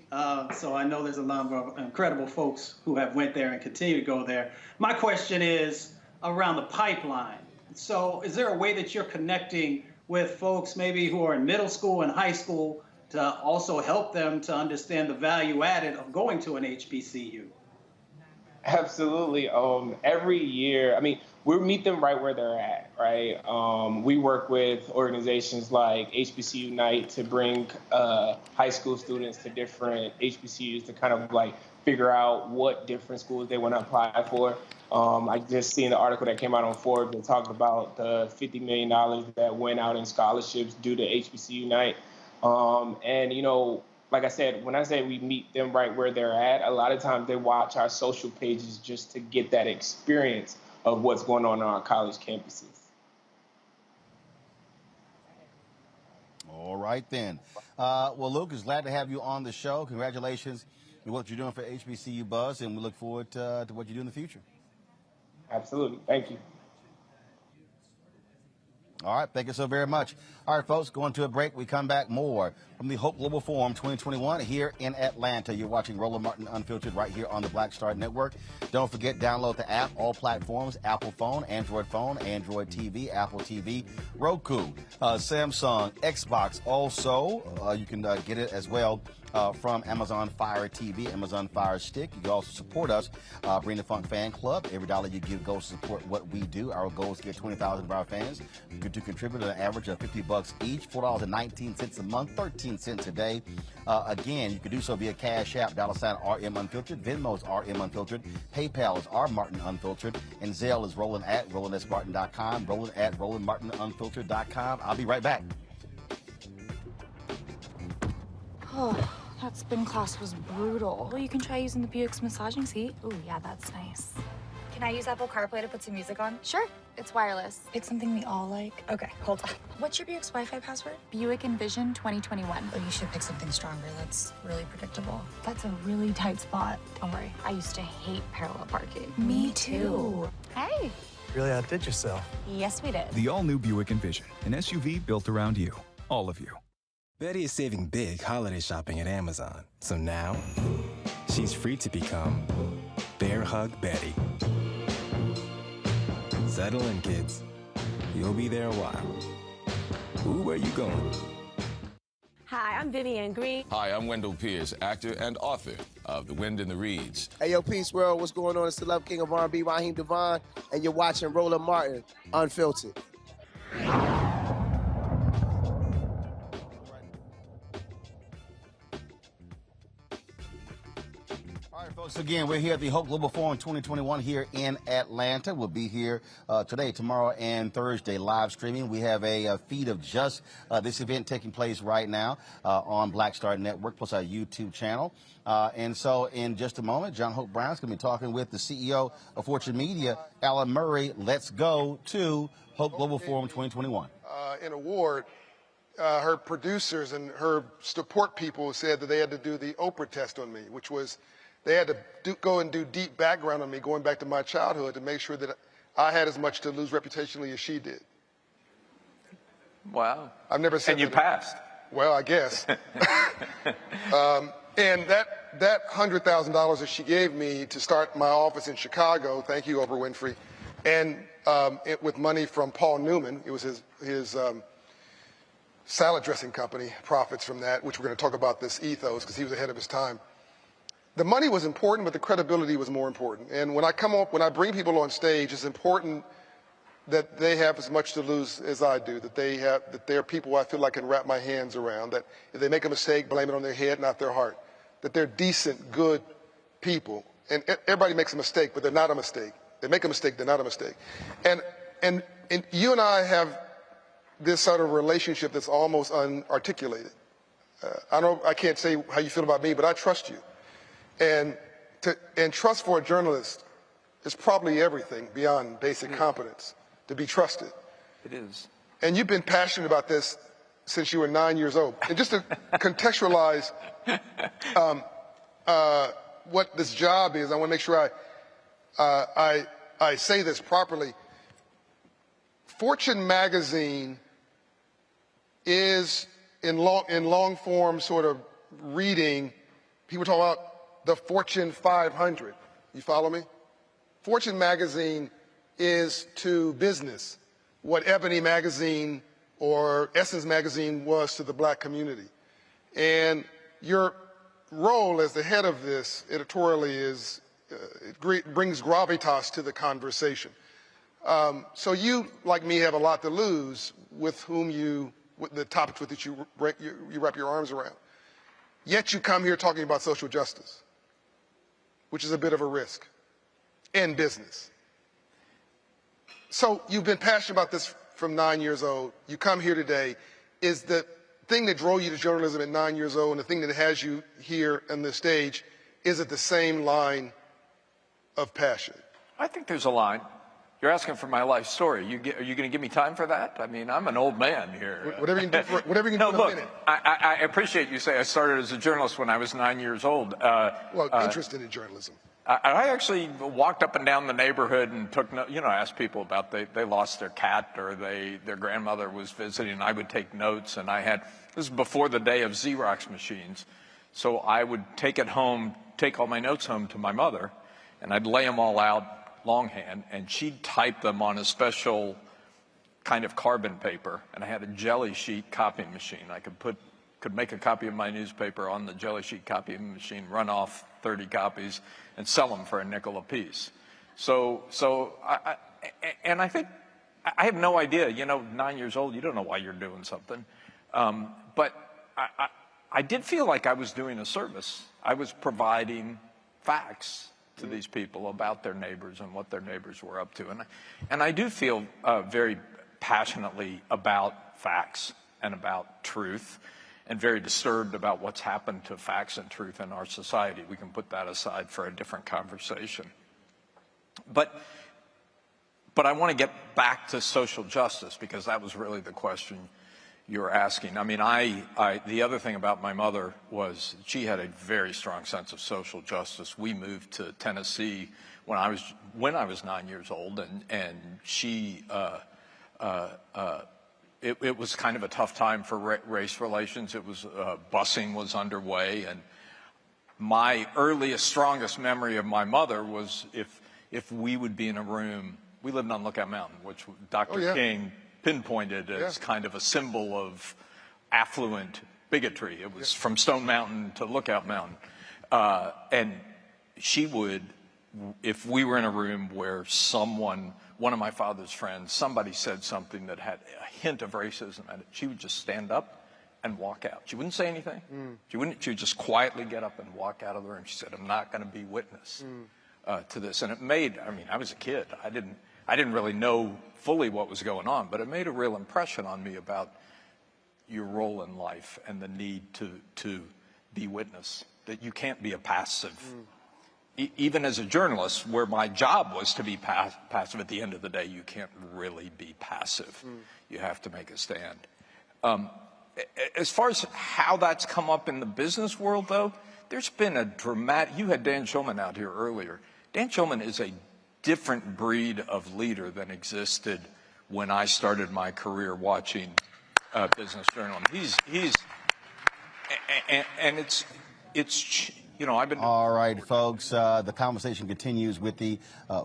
so I know there's a number of incredible folks who have went there and continue to go there. My question is around the pipeline. So is there a way that you're connecting with folks maybe who are in middle school and high school to also help them to understand the value added of going to an HBCU? Absolutely. Every year, I mean, we meet them right where they're at, right? We work with organizations like HBCU Unite to bring high school students to different HBCUs to kind of like figure out what different schools they want to apply for. I just seen the article that came out on Forbes that talked about the $50 million that went out in scholarships due to HBCU Unite. And, you know, like I said, when I say we meet them right where they're at, a lot of times they watch our social pages just to get that experience of what's going on our college campuses. All right, then. Well, Luke, it's glad to have you on the show. Congratulations on what you're doing for HBCU Buzz, and we look forward to what you do in the future. Absolutely. Thank you. All right, thank you so very much. All right, folks, going to a break. We come back more from the Hope Global Forum 2021 here in Atlanta. You're watching Roland Martin Unfiltered right here on the Black Star Network. Don't forget, download the app, all platforms, Apple phone, Android TV, Apple TV, Roku, Samsung, Xbox. Also, you can get it as well from Amazon Fire TV, Amazon Fire Stick. You can also support us, Bring the Funk Fan Club. Every dollar you give goes to support what we do. Our goal is to get 20,000 of our fans to contribute at an average of $50 each, $4.19 a month, 13 cents a day. Again, you can do so via Cash App, $RM Unfiltered, Venmo's RM Unfiltered, PayPal is R Martin Unfiltered, and Zelle is Roland at RolandSMartin.com, Roland at RolandMartinUnfiltered.com. I'll be right back. Oh, that spin class was brutal. You can try using the Buick's massaging seat. Ooh, yeah, that's nice. Can I use Apple CarPlay to put some music on? Sure, it's wireless. It's something we all like. Okay, hold on. What's your Buick's Wi-Fi password? Buick Envision 2021. Oh, you should pick something stronger. That's really predictable. That's a really tight spot. Don't worry, I used to hate parallel parking. Me too. Hey. Really outdid yourself. Yes, we did. The all-new Buick Envision, an SUV built around you. All of you. Betty is saving big holiday shopping at Amazon. So now, she's free to become Bear Hug Betty. Settle in, kids. You'll be there a while. Ooh, where you going? Hi, I'm Vivian Green. Hi, I'm Wendell Pierce, actor and author of The Wind in the Reeds. Hey, yo, Peace World, what's going on? It's the Love King of R&B, Raheem Devon, and you're watching Roland Martin Unfiltered. All right, folks, again, we're here at the Hope Global Forum 2021 here in Atlanta. We'll be here today, tomorrow, and Thursday, live streaming. We have a feed of just this event taking place right now on Black Star Network, plus our YouTube channel. And so in just a moment, John Hope Brown's going to be talking with the CEO of Fortune Media, Alan Murray. Let's go to Hope Global Forum 2021. An award, her producers and her support people said that they had to do the Oprah test on me, which was they had to go and do deep background on me, going back to my childhood, to make sure that I had as much to lose reputationally as she did. Wow. I've never said that. And you passed. Well, I guess. And that $100,000 that she gave me to start my office in Chicago, thank you, Oprah Winfrey, and with money from Paul Newman, it was his salad dressing company, profits from that, which we're going to talk about this ethos because he was ahead of his time. The money was important, but the credibility was more important. And when I bring people on stage, it's important that they have as much to lose as I do, that they're people I feel like I can wrap my hands around, that if they make a mistake, blame it on their head, not their heart, that they're decent, good people. And everybody makes a mistake, but they're not a mistake. They make a mistake, they're not a mistake. And you and I have this sort of relationship that's almost unarticulated. I can't say how you feel about me, but I trust you. And trust for a journalist is probably everything beyond basic competence, to be trusted. It is. And you've been passionate about this since you were 9 years old. And just to contextualize what this job is, I want to make sure I say this properly. Fortune magazine is, in long form sort of reading, people talk about the Fortune 500. You follow me? Fortune magazine is to business what Ebony magazine or Essence magazine was to the black community. And your role as the head of this editorially is, it brings gravitas to the conversation. So you, like me, have a lot to lose with the topics with which you wrap your arms around. Yet you come here talking about social justice, which is a bit of a risk in business. So you've been passionate about this from 9 years old. You come here today. Is the thing that drove you to journalism at 9 years old and the thing that has you here on the stage, is it the same line of passion? I think there's a line. You're asking for my life story. Are you going to give me time for that? I mean, I'm an old man here. Whatever you can do, whatever you can do in a minute. I appreciate you say I started as a journalist when I was 9 years old. Interested in journalism. I actually walked up and down the neighborhood and took, asked people about they lost their cat or their grandmother was visiting, and I would take notes. And this was before the day of Xerox machines. So I would take all my notes home to my mother, and I'd lay them all out longhand, and she'd type them on a special kind of carbon paper. And I had a jelly sheet copying machine. I could make a copy of my newspaper on the jelly sheet copying machine, run off 30 copies, and sell them for a nickel a piece. I think I have no idea. 9 years old, you don't know why you're doing something. But I did feel like I was doing a service. I was providing facts to these people about their neighbors and what their neighbors were up to. And I do feel very passionately about facts and about truth, and very disturbed about what's happened to facts and truth in our society. We can put that aside for a different conversation. But I want to get back to social justice, because that was really the question you were asking. I mean, the other thing about my mother was she had a very strong sense of social justice. We moved to Tennessee when I was 9 years old, and she it was kind of a tough time for race relations. It was busing was underway, and my earliest, strongest memory of my mother was if we would be in a room. We lived on Lookout Mountain, which Dr. King pinpointed as kind of a symbol of affluent bigotry. It was from Stone Mountain to Lookout Mountain. And she would, if we were in a room where one of my father's friends, somebody said something that had a hint of racism in it, she would just stand up and walk out. She wouldn't say anything. She would just quietly get up and walk out of the room. She said, I'm not going to be witness to this. And it made, I was a kid. I didn't really know fully what was going on, but it made a real impression on me about your role in life and the need to be witness, that you can't be a passive. Even as a journalist, where my job was to be passive, at the end of the day, you can't really be passive. You have to make a stand. As far as how that's come up in the business world, though, there's been a dramatic, you had Dan Shulman out here earlier. Dan Shulman is a different breed of leader than existed when I started my career watching business journalism. I've been. All right, folks. The conversation continues with the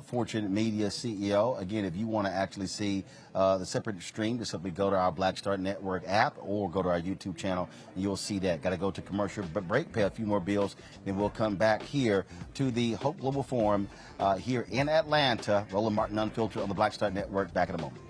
Fortune Media CEO. Again, if you want to actually see the separate stream, just simply go to our Black Star Network app or go to our YouTube channel, and you'll see that. Got to go to commercial break, pay a few more bills, then we'll come back here to the Hope Global Forum here in Atlanta. Roland Martin Unfiltered on the Black Star Network. Back in a moment.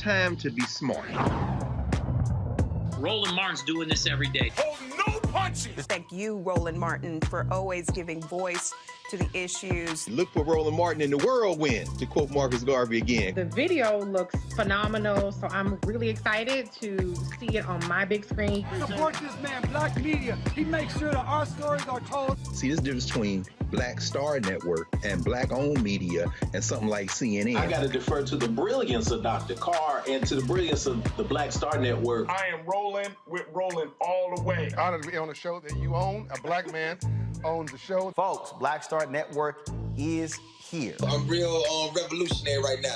time to be smart. Roland Martin's doing this every day. Oh, no punching! Thank you, Roland Martin, for always giving voice to the issues. Look for Roland Martin in the whirlwind, to quote Marcus Garvey again. The video looks phenomenal, so I'm really excited to see it on my big screen. Support this man, Black media. He makes sure that our stories are told. See, this difference between Black Star Network and Black-owned media and something like CNN. I got to defer to the brilliance of Dr. Carr and to the brilliance of the Black Star Network. I am rolling with Roland all the way. Honored to be on a show that you own. A black man owns the show. Folks, Black Star Network is here. I'm real revolutionary right now.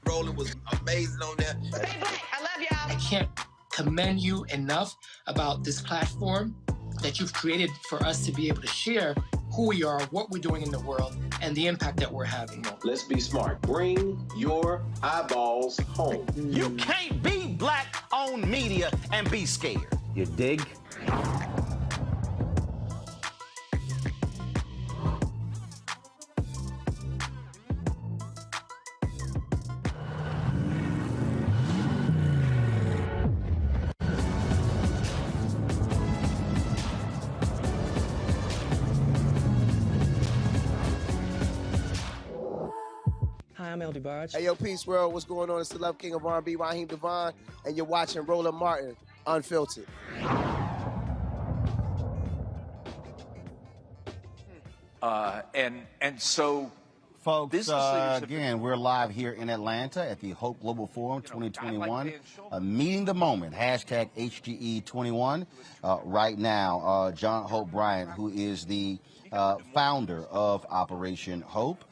Roland was amazing on there. I love y'all. I can't commend you enough about this platform that you've created for us to be able to share who we are, what we're doing in the world, and the impact that we're having. Let's be smart. Bring your eyeballs home. You can't be Black-owned media and be scared. You dig? Hi, I'm LD Barge. Hey, yo, Peace World. What's going on? It's the Love King of R&B, Raheem Devon, and you're watching Roland Martin, Unfiltered. And so, folks, again, we're live here in Atlanta at the Hope Global Forum 2021, meeting the moment, hashtag HGE21. Right now, John Hope Bryant, who is the founder of Operation Hope,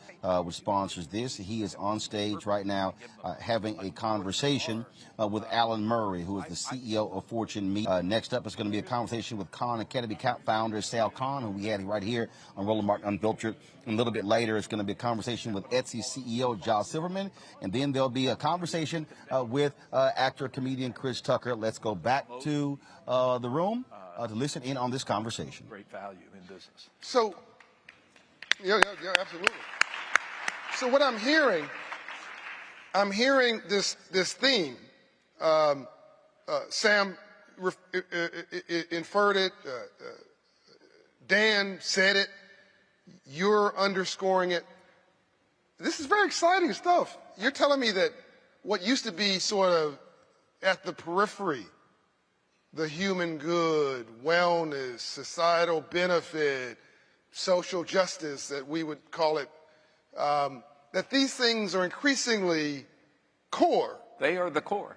which sponsors this. He is on stage right now having a conversation with Alan Murray, who is the CEO of Fortune Media. Next up is going to be a conversation with Khan Academy founder Sal Khan, who we had right here on Roland Martin Unfiltered. And a little bit later, it's going to be a conversation with Etsy CEO Jamal Sutherland. And then there'll be a conversation with actor, comedian Chris Tucker. Let's go back to the room to listen in on this conversation. Great value in business. So, yeah, absolutely. So what I'm hearing this theme. Sam inferred it. Dan said it. You're underscoring it. This is very exciting stuff. You're telling me that what used to be sort of at the periphery, the human good, wellness, societal benefit, social justice, that we would call it, that these things are increasingly core. They are the core.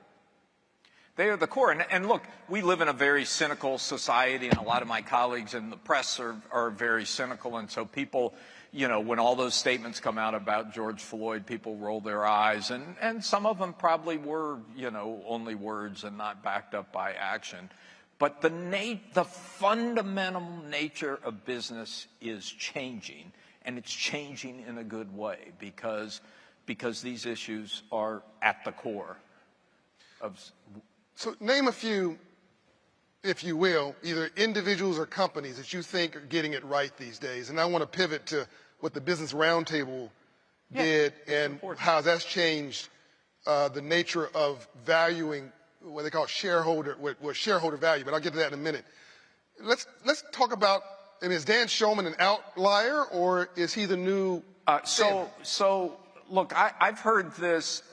They are the core. And look, we live in a very cynical society, and a lot of my colleagues in the press are very cynical. And so people, you know, when all those statements come out about George Floyd, people roll their eyes. And some of them probably were, you know, only words and not backed up by action. But the fundamental nature of business is changing, and it's changing in a good way because these issues are at the core of. So name a few, if you will, either individuals or companies that you think are getting it right these days. And I want to pivot to what the Business Roundtable did and how that's changed the nature of valuing what they call shareholder value. But I'll get to that in a minute. Let's talk about, and is Dan Shulman an outlier, or is he the new? So look, I've heard this.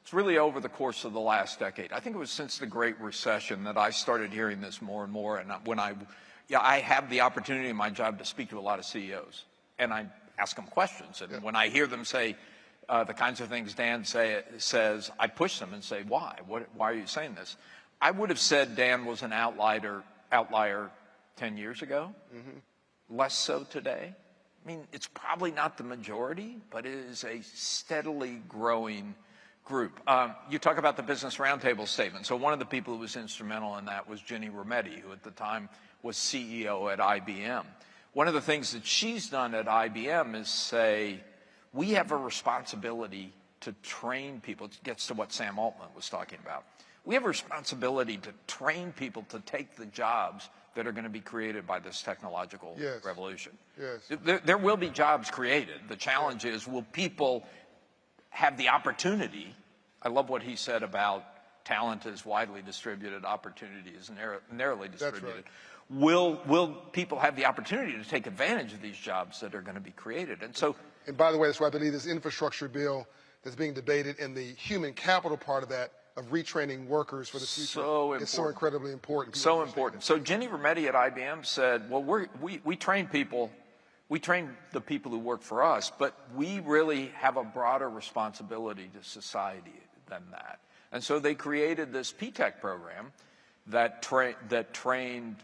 It's really over the course of the last decade. I think it was since the Great Recession that I started hearing this more and more. And when I have the opportunity in my job to speak to a lot of CEOs, and I ask them questions. And when I hear them say the kinds of things Dan says, I push them and say, why? Why are you saying this? I would have said Dan was an outlier 10 years ago. Mm-hmm. Less so today. I mean, it's probably not the majority, but it is a steadily growing group. You talk about the Business Roundtable statement. So one of the people who was instrumental in that was Ginny Rometty, who at the time was CEO at IBM. One of the things that she's done at IBM is say, we have a responsibility to train people. It gets to what Sam Altman was talking about. We have a responsibility to train people to take the jobs that are going to be created by this technological revolution. Yes. There will be jobs created. The challenge is, will people have the opportunity I love what he said about talent is widely distributed, opportunity is narrowly distributed. That's right. Will people have the opportunity to take advantage of these jobs that are going to be created? And so, and by the way, that's why I believe this infrastructure bill that's being debated and the human capital part of that, of retraining workers for the future, is so incredibly important. So important. So Ginny Rometty at IBM said, well, we train people, we train the people who work for us, but we really have a broader responsibility to society than that. And so they created this P-TECH program that trained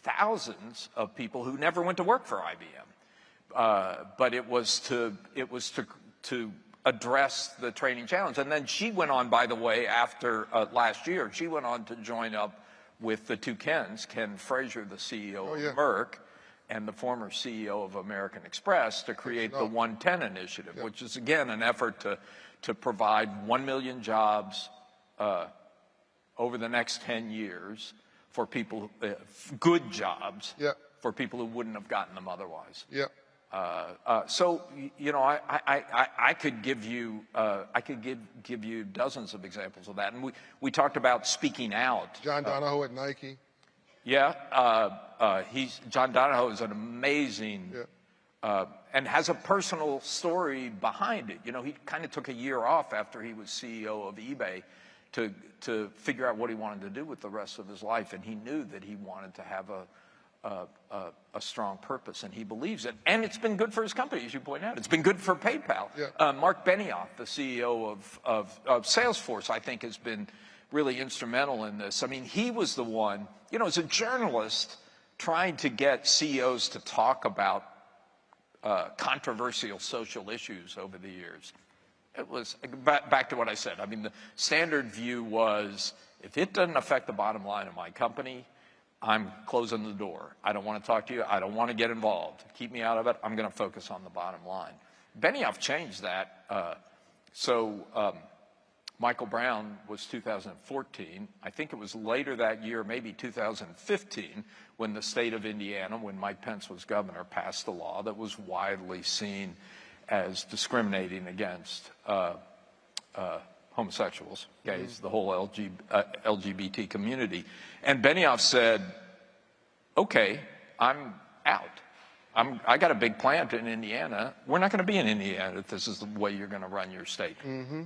thousands of people who never went to work for IBM. But it was to address the training challenge. And then she went on, by the way, after last year, she went on to join up with the two Kens, Ken Frazier, the CEO of Merck, and the former CEO of American Express, to create the 110 Initiative, which is, again, an effort to provide 1 million jobs over the next 10 years for people, good jobs, for people who wouldn't have gotten them otherwise. So, you know, I could give you give you dozens of examples of that. And we talked about speaking out. John Donahoe at Nike. John Donahoe is an amazing and has a personal story behind it. You know, he kind of took a year off after he was CEO of eBay to figure out what he wanted to do with the rest of his life, and he knew that he wanted to have a strong purpose, and he believes it. And it's been good for his company, as you point out. It's been good for PayPal. Mark Benioff, the CEO of Salesforce, I think has been really instrumental in this. I mean, he was the one, you know, as a journalist, trying to get CEOs to talk about controversial social issues over the years. It was, back to what I said, I mean, the standard view was, if it doesn't affect the bottom line of my company, I'm closing the door. I don't want to talk to you. I don't want to get involved. Keep me out of it. I'm going to focus on the bottom line. Benioff changed that. Michael Brown was 2014. I think it was later that year, maybe 2015, when the state of Indiana, when Mike Pence was governor, passed a law that was widely seen as discriminating against homosexuals, gays, the whole LGBT community. And Benioff said, okay, I'm out. I got a big plant in Indiana. We're not going to be in Indiana if this is the way you're going to run your state.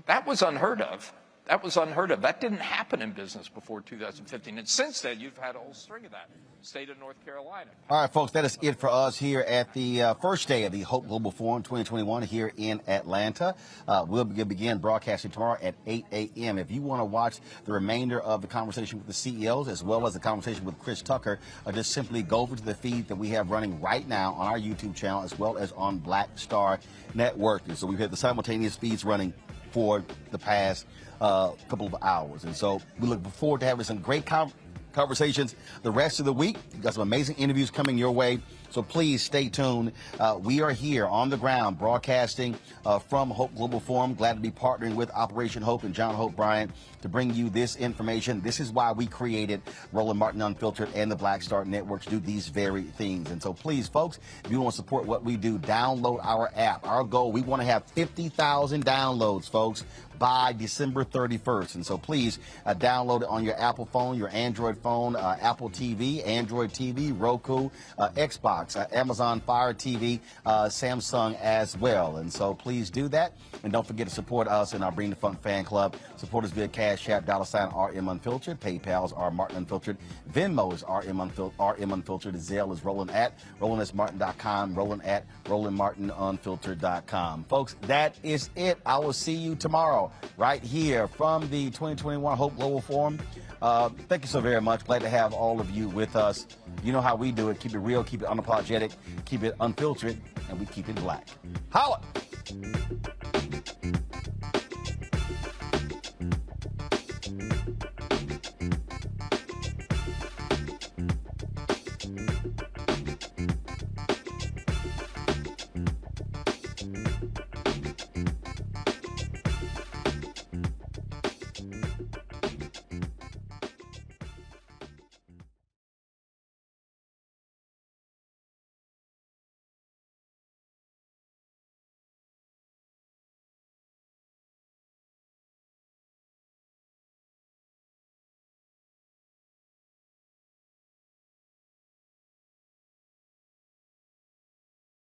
That was unheard of. That was unheard of. That didn't happen in business before 2015. And since then, you've had a whole string of that. State of North Carolina. All right, folks, that is it for us here at the first day of the Hope Global Forum 2021 here in Atlanta. We'll begin broadcasting tomorrow at 8 a.m. If you want to watch the remainder of the conversation with the CEOs, as well as the conversation with Chris Tucker, just simply go over to the feed that we have running right now on our YouTube channel, as well as on Black Star Network. And so we've had the simultaneous feeds running for the past couple of hours. And so we look forward to having some great conversations the rest of the week. We've got some amazing interviews coming your way. So please stay tuned. We are here on the ground broadcasting from Hope Global Forum. Glad to be partnering with Operation Hope and Jamal Bryant to bring you this information. This is why we created Roland Martin Unfiltered and the Black Star Network to do these very things. And so please, folks, if you want to support what we do, download our app. Our goal, we want to have 50,000 downloads, folks, by December 31st. And so please download it on your Apple phone, your Android phone, Apple TV, Android TV, Roku, Xbox, Amazon Fire TV, Samsung as well. And so please do that. And don't forget to support us in our Bring the Funk fan club. Support us via Cash App, $RM Unfiltered. PayPal's R Martin Unfiltered. Venmo is RM Unfiltered. Zelle is Roland at RolandSMartin.com. Roland at RolandMartinUnfiltered.com. Folks, that is it. I will see you tomorrow right here from the 2021 Hope Global Forum. Thank you so very much. Glad to have all of you with us. You know how we do it. Keep it real, keep it unapologetic, keep it unfiltered, and we keep it black. Holla!